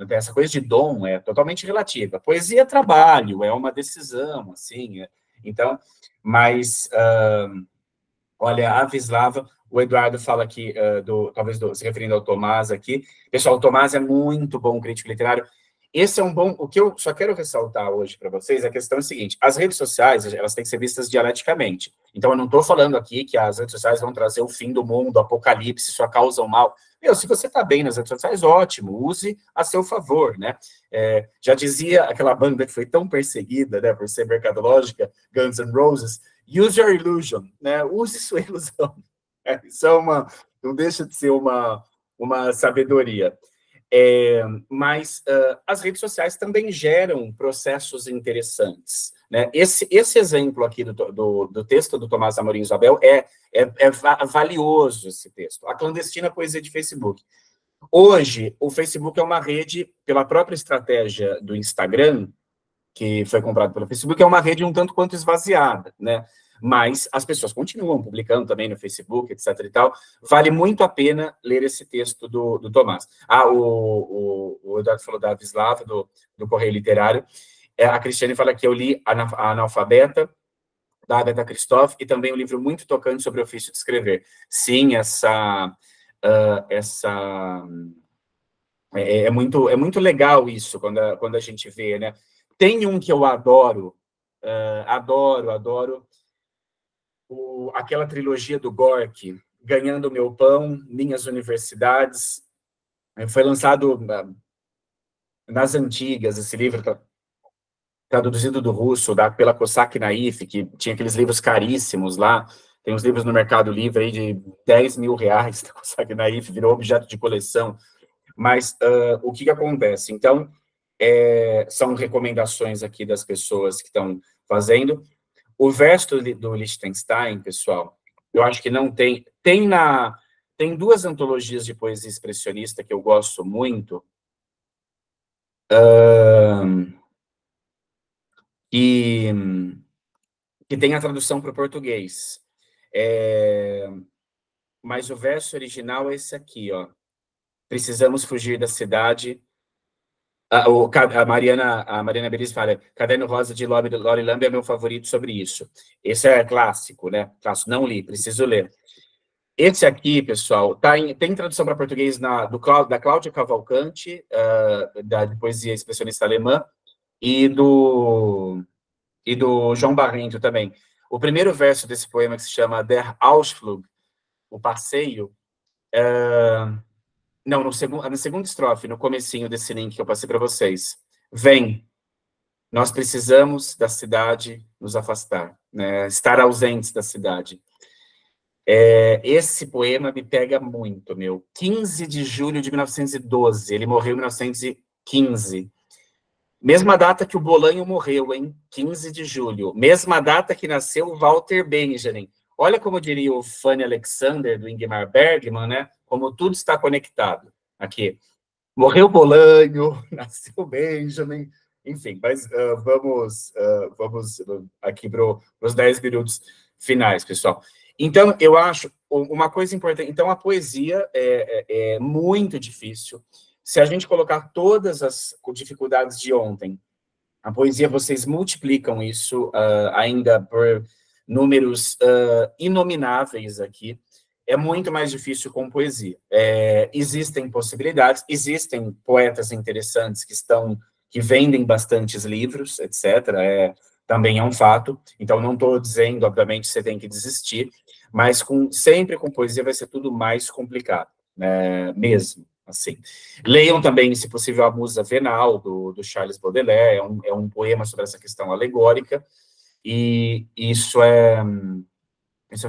S1: essa coisa de dom é totalmente relativa. Poesia é trabalho, é uma decisão, assim. Então, mas, olha, a Wisława, o Eduardo fala aqui, talvez se referindo ao Tomás aqui. Pessoal, o Tomás é muito bom crítico literário. Esse é um bom... O que eu só quero ressaltar hoje para vocês, a questão é a seguinte, as redes sociais, elas têm que ser vistas dialeticamente. Então, eu não estou falando aqui que as redes sociais vão trazer o fim do mundo, o apocalipse, só causam mal. Se você está bem nas redes sociais, ótimo, use a seu favor, né? Já dizia aquela banda que foi tão perseguida, né, por ser mercadológica, Guns N' Roses, use your illusion, né? Use sua ilusão. Isso não deixa de ser uma sabedoria. Mas as redes sociais também geram processos interessantes, né? Esse exemplo aqui do texto do Tomás Amorim Isabel é valioso, esse texto. A clandestina poesia de Facebook. Hoje, o Facebook é uma rede, pela própria estratégia do Instagram, que foi comprado pelo Facebook, é uma rede um tanto quanto esvaziada, né? Mas as pessoas continuam publicando também no Facebook, etc. e tal. Vale muito a pena ler esse texto do Tomás. O Eduardo falou da Wisława, do Correio Literário. A Cristiane fala que eu li a Analfabeta, da Agatha Christoph, e também um livro muito tocante sobre o ofício de escrever. Sim, é muito legal isso, quando a gente vê, né? Tem um que eu adoro, adoro, aquela trilogia do Gorky, Ganhando Meu Pão, Minhas Universidades, foi lançado nas antigas, esse livro traduzido do russo, pela Cossack Naif, que tinha aqueles livros caríssimos lá, tem uns livros no Mercado Livre aí de 10 mil reais, da Cossack Naif, virou objeto de coleção. Mas o que acontece? Então, são recomendações aqui das pessoas que estão fazendo. O verso do Lichtenstein, pessoal, eu acho que não tem... Tem duas antologias de poesia expressionista que eu gosto muito, que tem a tradução para o português. Mas o verso original é esse aqui, ó. Precisamos fugir da cidade. A Mariana Beris fala, Caderno Rosa de Lori Lamb é meu favorito sobre isso. Esse é clássico, né? Clássico, não li, preciso ler. Esse aqui, pessoal, tem tradução para português da Cláudia Cavalcante, da poesia expressionista alemã, e do João Barrento também. O primeiro verso desse poema, que se chama Der Ausflug, o passeio, não, na segunda estrofe, no comecinho desse link que eu passei para vocês. Vem, nós precisamos da cidade nos afastar, né? Estar ausentes da cidade. Esse poema me pega muito, 15 de julho de 1912, ele morreu em 1915. Mesma data que o Bolanho morreu, hein? 15 de julho. Mesma data que nasceu o Walter Benjamin. Olha como diria o Fanny Alexander, do Ingmar Bergman, né? Como tudo está conectado aqui. Morreu Bolanho, nasceu Benjamin, enfim, mas vamos aqui para os 10 minutos finais, pessoal. Então, eu acho uma coisa importante. Então, a poesia é muito difícil. Se a gente colocar todas as dificuldades de ontem, a poesia, vocês multiplicam isso ainda por números inomináveis aqui. É muito mais difícil com poesia. Existem possibilidades, existem poetas interessantes que vendem bastantes livros, etc. Também é um fato. Então, não estou dizendo, obviamente, que você tem que desistir, mas sempre com poesia vai ser tudo mais complicado, né? Mesmo, assim. Leiam também, se possível, a Musa Venal, do Charles Baudelaire, é um poema sobre essa questão alegórica, e isso é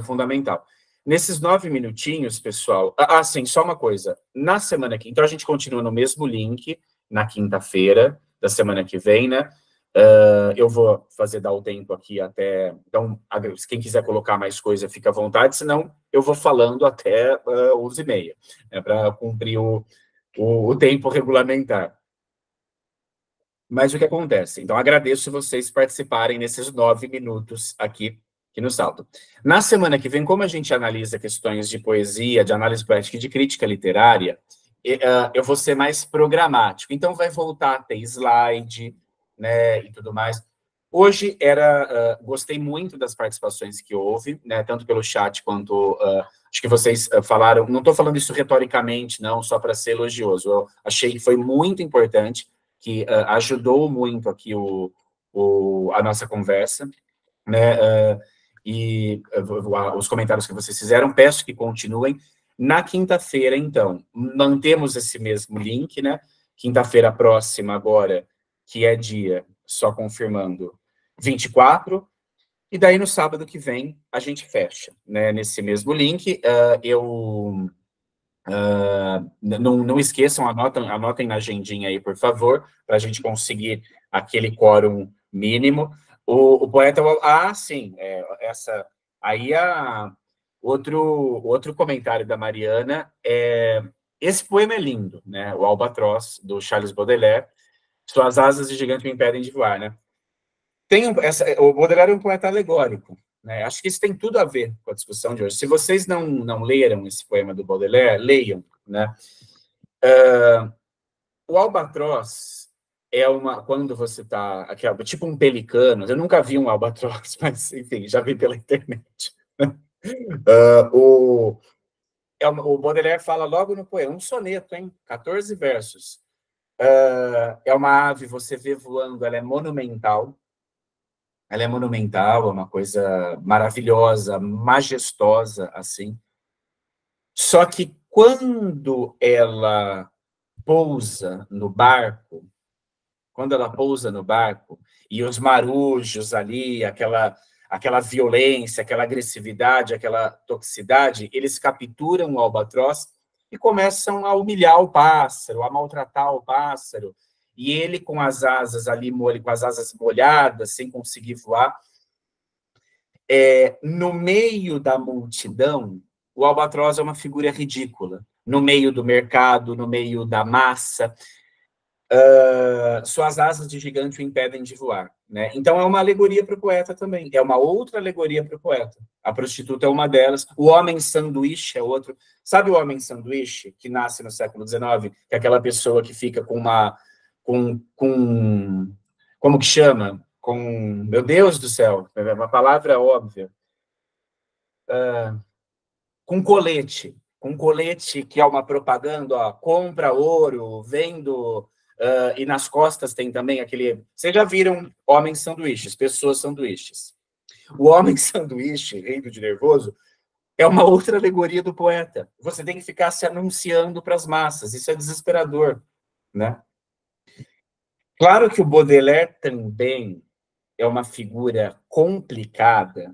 S1: fundamental. Nesses 9 minutinhos, pessoal... sim, só uma coisa. Na semana que... Então, a gente continua no mesmo link, na quinta-feira da semana que vem, né? Eu vou dar o tempo aqui até... Então, quem quiser colocar mais coisa, fica à vontade, senão eu vou falando até 11h30, né, para cumprir o tempo regulamentar. Mas o que acontece? Então, agradeço vocês participarem nesses 9 minutos aqui que no salto. Na semana que vem, como a gente analisa questões de poesia, de análise poética e de crítica literária, eu vou ser mais programático. Então, vai voltar a ter slide, né, e tudo mais. Hoje, gostei muito das participações que houve, né, tanto pelo chat quanto... acho que vocês falaram... Não estou falando isso retoricamente, não, só para ser elogioso. Eu achei que foi muito importante, que ajudou muito aqui a nossa conversa, né, e os comentários que vocês fizeram, peço que continuem. Na quinta-feira, então, mantemos esse mesmo link, né? Quinta-feira próxima agora, que é dia, só confirmando, 24, e daí no sábado que vem a gente fecha, né? Nesse mesmo link, não esqueçam, anotem na agendinha aí, por favor, para a gente conseguir aquele quórum mínimo. O poeta... sim, aí outro comentário da Mariana esse poema é lindo, né? O Albatroz, do Charles Baudelaire. Suas asas de gigante me impedem de voar, né? O Baudelaire é um poeta alegórico, né? Acho que isso tem tudo a ver com a discussão de hoje. Se vocês não leram esse poema do Baudelaire, leiam, né? O albatroz quando você está tipo um pelicano. Eu nunca vi um albatroz, mas enfim, já vi pela internet. O Baudelaire fala logo no poema, um soneto, hein? 14 versos. É uma ave, você vê voando, ela é monumental. Ela é monumental, é uma coisa maravilhosa, majestosa, assim. Só que quando ela pousa no barco, e os marujos ali, aquela violência, aquela agressividade, aquela toxicidade, eles capturam o albatroz e começam a humilhar o pássaro, a maltratar o pássaro, e ele com as asas ali, com as asas molhadas, sem conseguir voar. No meio da multidão, o albatroz é uma figura ridícula, no meio do mercado, no meio da massa. Suas asas de gigante o impedem de voar, né? Então, é uma alegoria para o poeta também. É uma outra alegoria para o poeta. A prostituta é uma delas. O homem sanduíche é outro. Sabe o homem sanduíche, que nasce no século XIX? Que é aquela pessoa que fica com como que chama? Meu Deus do céu, é uma palavra óbvia. Com colete, que é uma propaganda, ó, compra ouro, vendo... e nas costas tem também aquele... Vocês já viram homens sanduíches, pessoas sanduíches. O homem sanduíche, rindo de nervoso, é uma outra alegoria do poeta. Você tem que ficar se anunciando para as massas. Isso é desesperador, né? Claro que o Baudelaire também é uma figura complicada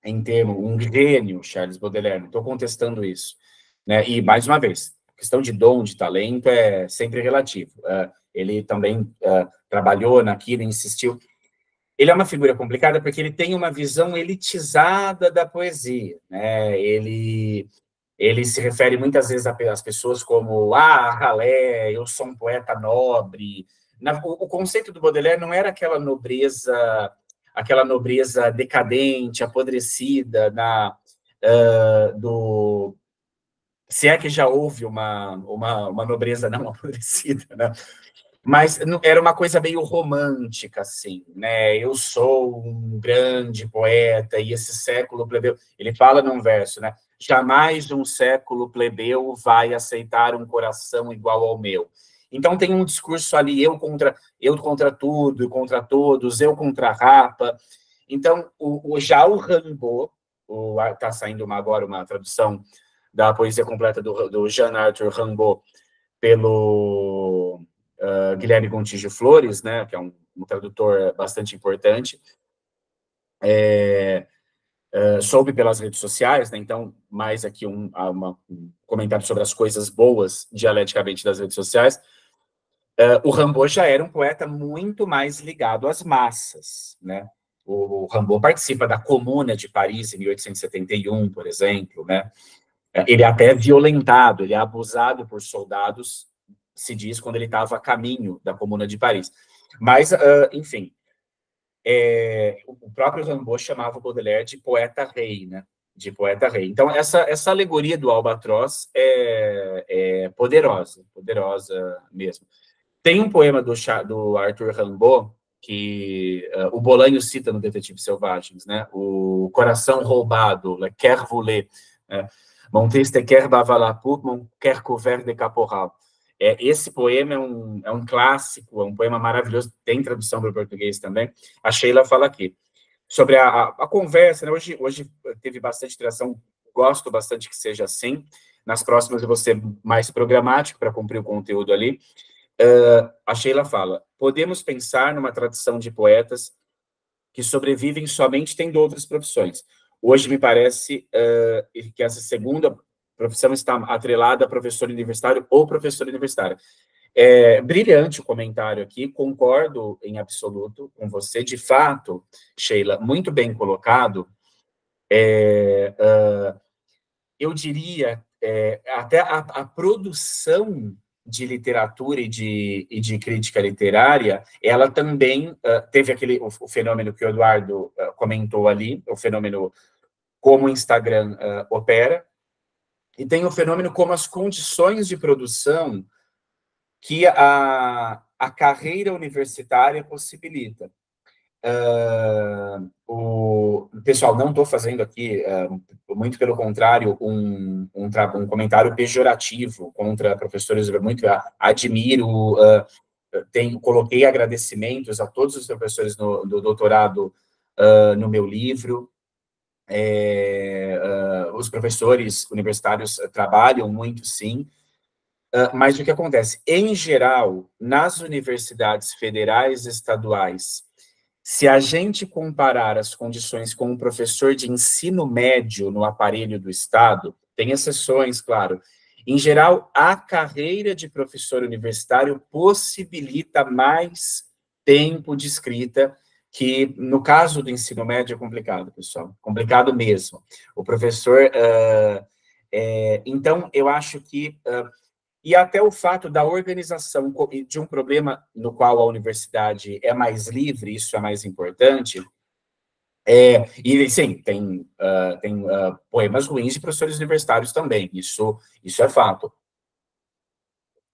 S1: em termos... Um gênio, Charles Baudelaire, não estou contestando isso, né? E, mais uma vez, questão de dom, de talento é sempre relativo. Ele também trabalhou naquilo, insistiu. Ele é uma figura complicada porque ele tem uma visão elitizada da poesia, né? Ele se refere muitas vezes às pessoas como ralé, eu sou um poeta nobre. O conceito do Baudelaire não era aquela nobreza decadente, apodrecida, se é que já houve uma nobreza não apodrecida, né? Mas era uma coisa meio romântica, assim, né? Eu sou um grande poeta, e esse século plebeu... Ele fala num verso, né? Jamais um século plebeu vai aceitar um coração igual ao meu. Então tem um discurso ali, eu contra tudo, contra todos, eu contra a rapa. Então, já o Rimbaud, está saindo agora uma tradução da poesia completa do Jean-Arthur Rimbaud pelo Guilherme Gontijo Flores, né, que é um tradutor bastante importante, soube pelas redes sociais, né, então, mais aqui um comentário sobre as coisas boas, dialeticamente, das redes sociais. O Rimbaud já era um poeta muito mais ligado às massas, né? O Rimbaud participa da Comuna de Paris, em 1871, por exemplo, né? Ele é até violentado, ele é abusado por soldados, se diz, quando ele estava a caminho da Comuna de Paris. Mas, enfim, o próprio Rimbaud chamava o Baudelaire de poeta-rei, né? De poeta-rei. Então, essa alegoria do albatroz é poderosa mesmo. Tem um poema do Arthur Rimbaud que o Bolanho cita no Detetives Selvagens, né? O Coração Roubado, Le Coeur Volé, Mon triste cœur bava la poupe, mon cœur couvert de caporal. Esse poema é um clássico, é um poema maravilhoso, tem tradução para o português também. A Sheila fala aqui. Sobre a conversa, né? Hoje teve bastante interação, gosto bastante que seja assim. Nas próximas eu vou ser mais programático para cumprir o conteúdo ali. A Sheila fala, podemos pensar numa tradição de poetas que sobrevivem somente tendo outras profissões. Hoje me parece que essa segunda profissão está atrelada a professor universitário ou professora universitária. Brilhante o comentário aqui, concordo em absoluto com você. De fato, Sheila, muito bem colocado. Eu diria, até a produção de literatura e de crítica literária, ela também teve o fenômeno que o Eduardo comentou ali, o fenômeno como o Instagram opera, e tem o fenômeno como as condições de produção que a carreira universitária possibilita. Pessoal, não estou fazendo aqui, muito pelo contrário, um comentário pejorativo contra professores, muito admiro, coloquei agradecimentos a todos os professores do doutorado no meu livro. Os professores universitários trabalham muito, sim, mas o que acontece? Em geral, nas universidades federais e estaduais, se a gente comparar as condições com um professor de ensino médio no aparelho do Estado, tem exceções, claro. Em geral, a carreira de professor universitário possibilita mais tempo de escrita, que no caso do ensino médio é complicado, pessoal, complicado mesmo. O professor... então, eu acho que... e até o fato da organização de um problema no qual a universidade é mais livre, isso é mais importante. E sim, tem poemas ruins de professores universitários também, isso é fato.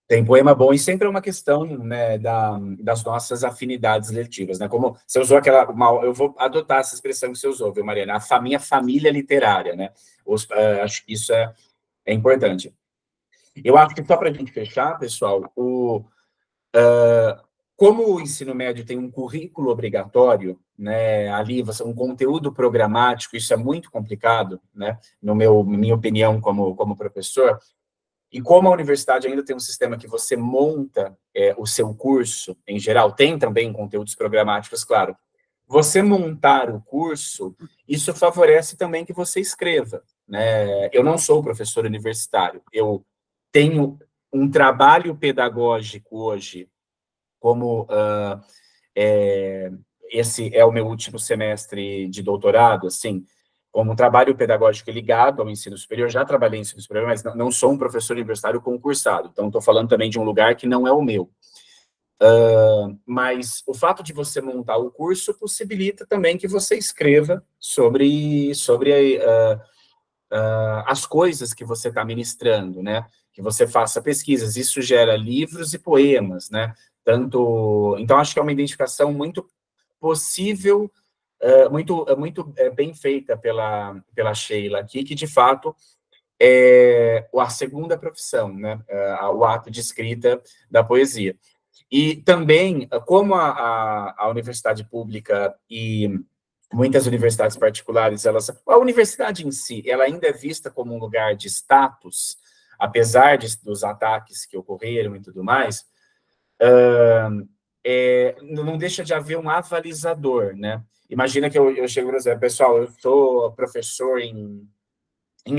S1: Tem poema bom e sempre é uma questão, né, das nossas afinidades letivas, né? Como você usou eu vou adotar essa expressão que você usou, viu, Mariana? Minha família literária, né? Acho que isso é importante. Eu acho que só para a gente fechar, pessoal, como o ensino médio tem um currículo obrigatório, né, ali um conteúdo programático, isso é muito complicado, né, minha opinião como professor, e como a universidade ainda tem um sistema que você monta o seu curso, em geral, tem também conteúdos programáticos, claro. Você montar o curso, isso favorece também que você escreva, né? Eu não sou professor universitário, eu tenho um trabalho pedagógico hoje, como esse é o meu último semestre de doutorado, assim, como um trabalho pedagógico ligado ao ensino superior. Já trabalhei em ensino superior, mas não sou um professor universitário concursado, então estou falando também de um lugar que não é o meu. Mas o fato de você montar o curso possibilita também que você escreva sobre as coisas que você está ministrando, né? Que você faça pesquisas. Isso gera livros e poemas, né? Então, acho que é uma identificação muito possível, muito bem feita pela Sheila aqui, que, de fato, é a segunda profissão, né? O ato de escrita da poesia. E também, como a universidade pública e muitas universidades particulares, a universidade em si, ela ainda é vista como um lugar de status, apesar dos ataques que ocorreram e tudo mais, não deixa de haver um avalizador, né? Imagina que eu chego e dizer, pessoal, eu sou professor em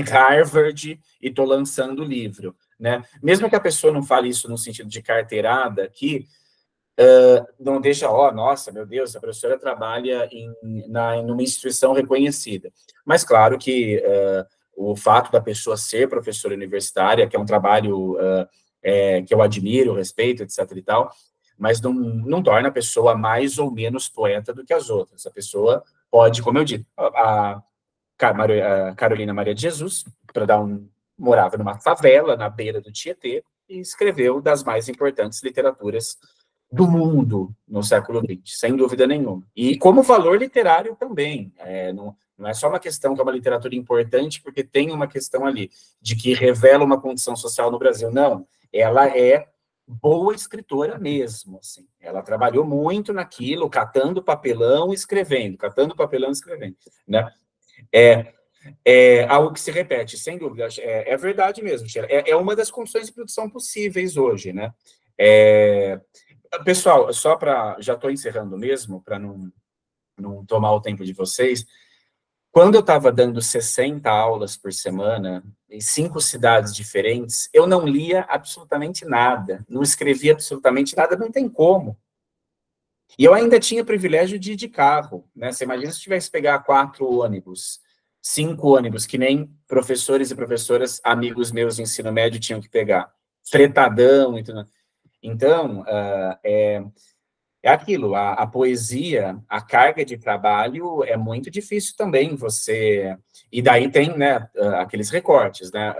S1: Harvard e estou lançando o livro, né? Mesmo que a pessoa não fale isso no sentido de carteirada aqui, não deixa, nossa, meu Deus, a professora trabalha numa instituição reconhecida. Mas, claro que o fato da pessoa ser professora universitária, que é um trabalho que eu admiro, respeito, etc. e tal, mas não torna a pessoa mais ou menos poeta do que as outras. A pessoa pode, como eu disse, a Carolina Maria de Jesus, morava numa favela na beira do Tietê e escreveu das mais importantes literaturas do mundo no século XX, sem dúvida nenhuma. E como valor literário também. Não é só uma questão que é uma literatura importante porque tem uma questão ali de que revela uma condição social no Brasil. Não, ela é boa escritora mesmo. Assim. Ela trabalhou muito naquilo, catando papelão e escrevendo, né? É algo que se repete, sem dúvida. É verdade mesmo, Sheila. É uma das condições de produção possíveis hoje, né? Pessoal, já estou encerrando mesmo, para não tomar o tempo de vocês. Quando eu estava dando 60 aulas por semana, em 5 cidades diferentes, eu não lia absolutamente nada, não escrevia absolutamente nada, não tem como. E eu ainda tinha privilégio de ir de carro, né? Você imagina se tivesse que pegar 4 ônibus, 5 ônibus, que nem professores e professoras, amigos meus de ensino médio tinham que pegar, fretadão e tudo. Então, é aquilo, a poesia, a carga de trabalho é muito difícil também, e daí tem, né, aqueles recortes, né,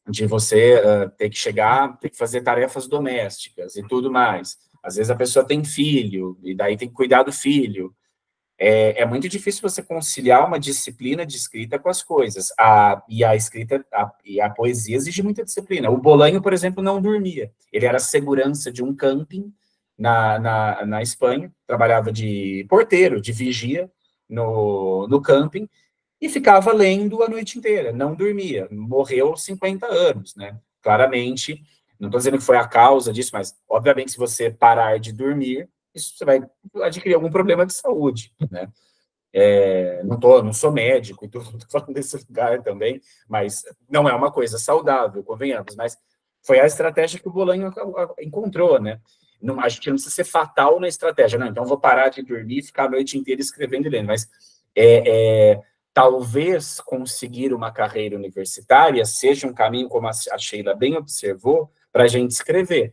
S1: de você ter que chegar, ter que fazer tarefas domésticas e tudo mais. Às vezes a pessoa tem filho, e daí tem que cuidar do filho. É muito difícil você conciliar uma disciplina de escrita com as coisas. E a escrita, e a poesia exige muita disciplina. O Bolanho, por exemplo, não dormia. Ele era segurança de um camping na Espanha, trabalhava de porteiro, de vigia no camping, e ficava lendo a noite inteira, não dormia. Morreu aos 50 anos, né? Claramente, não estou dizendo que foi a causa disso, mas, obviamente, se você parar de dormir, você vai adquirir algum problema de saúde, né? Não sou médico e tudo, estou falando desse lugar também, mas não é uma coisa saudável, convenhamos, mas foi a estratégia que o Bolanho encontrou, né? A gente não precisa ser fatal na estratégia, não, então vou parar de dormir e ficar a noite inteira escrevendo e lendo, mas talvez conseguir uma carreira universitária seja um caminho, como a Sheila bem observou, para a gente escrever.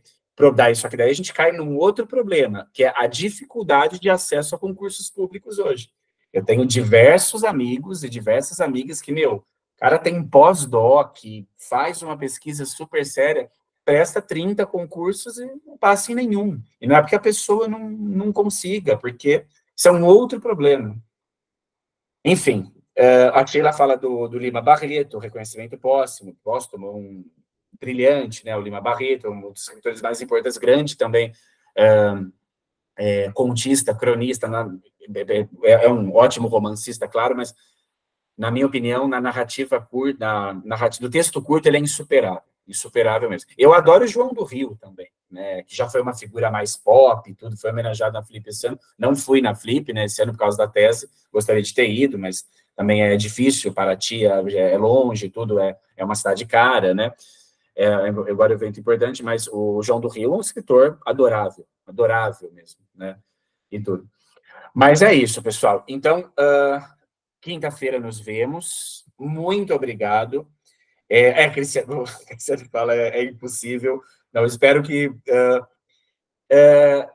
S1: Só que daí a gente cai num outro problema, que é a dificuldade de acesso a concursos públicos hoje. Eu tenho diversos amigos e diversas amigas que, o cara tem pós-doc, faz uma pesquisa super séria, presta 30 concursos e não passa em nenhum. E não é porque a pessoa não consiga, porque isso é um outro problema. Enfim, a Sheila fala do Lima Barreto, o reconhecimento póstumo, um brilhante, né? O Lima Barreto, um dos escritores mais importantes, grande também, contista, cronista, é um ótimo romancista, claro, mas, na minha opinião, na narrativa curta, do texto curto, ele é insuperável mesmo. Eu adoro o João do Rio também, né, que já foi uma figura mais pop e tudo, foi homenageado na Flip esse ano. Não fui na Flip, né, esse ano por causa da tese, gostaria de ter ido, mas também é difícil, Paraty é longe, tudo é uma cidade cara, né, agora é um evento importante, mas o João do Rio é um escritor adorável mesmo, né, e tudo. Mas é isso, pessoal. Então, quinta-feira nos vemos. Muito obrigado. Cristiano fala, é impossível. Não, espero que... eu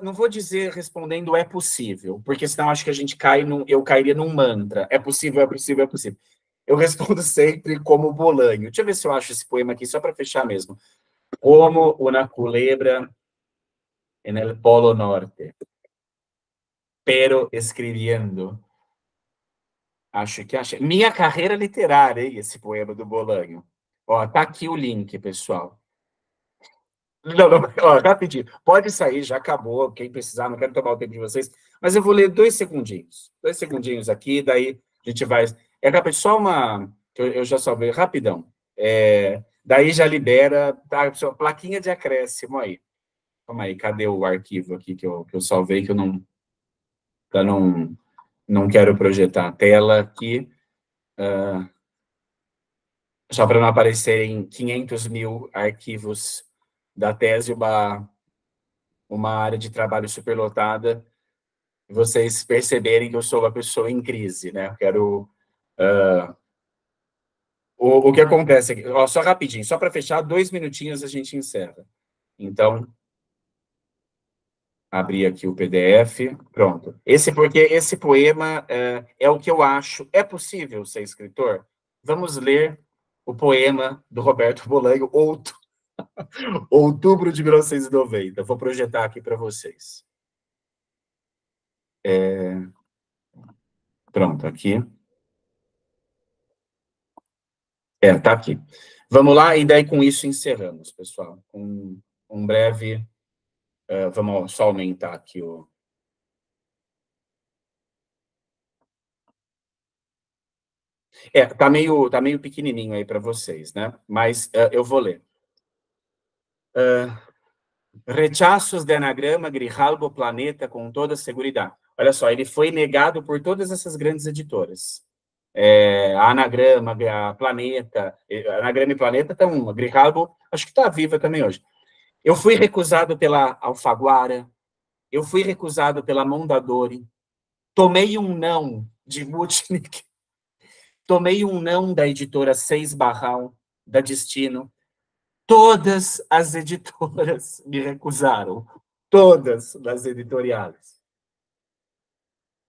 S1: não vou dizer respondendo é possível, porque senão acho que a gente eu cairia num mantra. É possível, é possível, é possível. Eu respondo sempre como Bolanho. Deixa eu ver se eu acho esse poema aqui, só para fechar mesmo. Como una culebra en el Polo Norte, pero escribiendo. Acho que achei. Minha carreira literária, hein, esse poema do Bolanho. Ó, tá aqui o link, pessoal. Não, ó, rapidinho. Pode sair, já acabou. Quem precisar, não quero tomar o tempo de vocês. Mas eu vou ler 2 segundinhos. 2 segundinhos aqui, daí a gente vai... rapidinho, só uma... Eu já salvei, rapidão. Daí já libera... Tá, plaquinha de acréscimo aí. Calma aí, cadê o arquivo aqui que eu salvei, que eu não quero projetar a tela aqui. Só para não aparecerem 500 mil arquivos da tese, uma área de trabalho superlotada, vocês perceberem que eu sou uma pessoa em crise, né? Eu quero... o que acontece aqui... Ó, só rapidinho, só para fechar, 2 minutinhos a gente encerra. Então, abrir aqui o PDF, pronto. Porque esse poema é o que eu acho. É possível ser escritor? Vamos ler o poema do Roberto Bolanho, outubro de 1990. Vou projetar aqui para vocês. Pronto, aqui. Tá aqui. Vamos lá, e daí com isso encerramos, pessoal. Um breve... vamos só aumentar aqui o... tá meio pequenininho aí para vocês, né? Mas eu vou ler. Rechazos de anagrama, Grijalbo, Planeta, com toda seguridade. Olha só, ele foi negado por todas essas grandes editoras. A Anagrama, a Planeta, Anagrama e Planeta estão... Grijalbo, acho que está viva também hoje. Eu fui recusado pela Alfaguara, eu fui recusado pela Mondadori, tomei um não de Mutnik, tomei um não da editora Seis Barral, da Destino. Todas as editoras me recusaram. Todas as editoriais.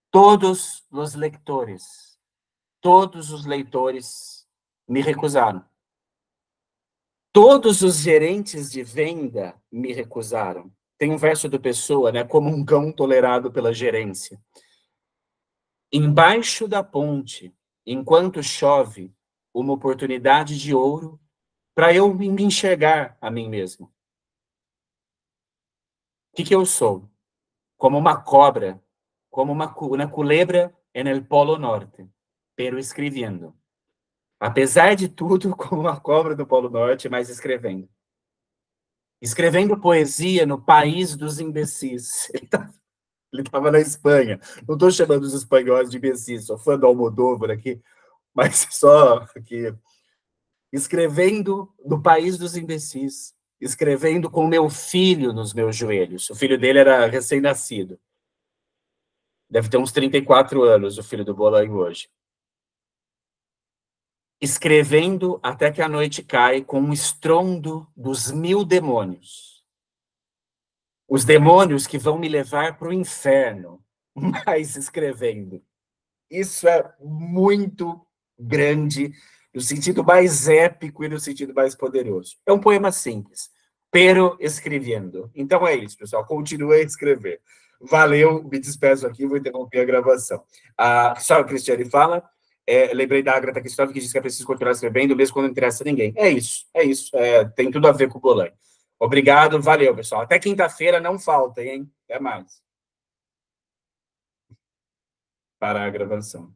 S1: Todos os leitores me recusaram. Todos os gerentes de venda me recusaram. Tem um verso do Pessoa, né? Como um cão tolerado pela gerência. Embaixo da ponte, enquanto chove, uma oportunidade de ouro para eu me enxergar a mim mesmo. O que eu sou? Como uma cobra, como uma culebra no Polo Norte, pero escrevendo. Apesar de tudo, como uma cobra do Polo Norte, mas escrevendo. Escrevendo poesia no país dos imbecis. Ele estava na Espanha. Não estou chamando os espanhóis de imbecis, sou fã do Almodóvar aqui, mas só aqui. Escrevendo no país dos imbecis. Escrevendo com meu filho nos meus joelhos. O filho dele era recém-nascido. Deve ter uns 34 anos, o filho do Bolanho hoje. Escrevendo até que a noite cai com um estrondo dos 1000 demônios. Os demônios que vão me levar para o inferno, mas escrevendo. Isso é muito grande, no sentido mais épico e no sentido mais poderoso. É um poema simples, pero escrevendo. Então é isso, pessoal. Continue a escrever. Valeu, me despeço aqui, vou interromper a gravação. Só a Cristiane fala, lembrei da Agatha Christophe que disse que é preciso continuar escrevendo, mesmo quando não interessa a ninguém. É isso. Tem tudo a ver com o Bolanho. Obrigado, valeu, pessoal. Até quinta-feira, não falta, hein? Até mais. Para a gravação.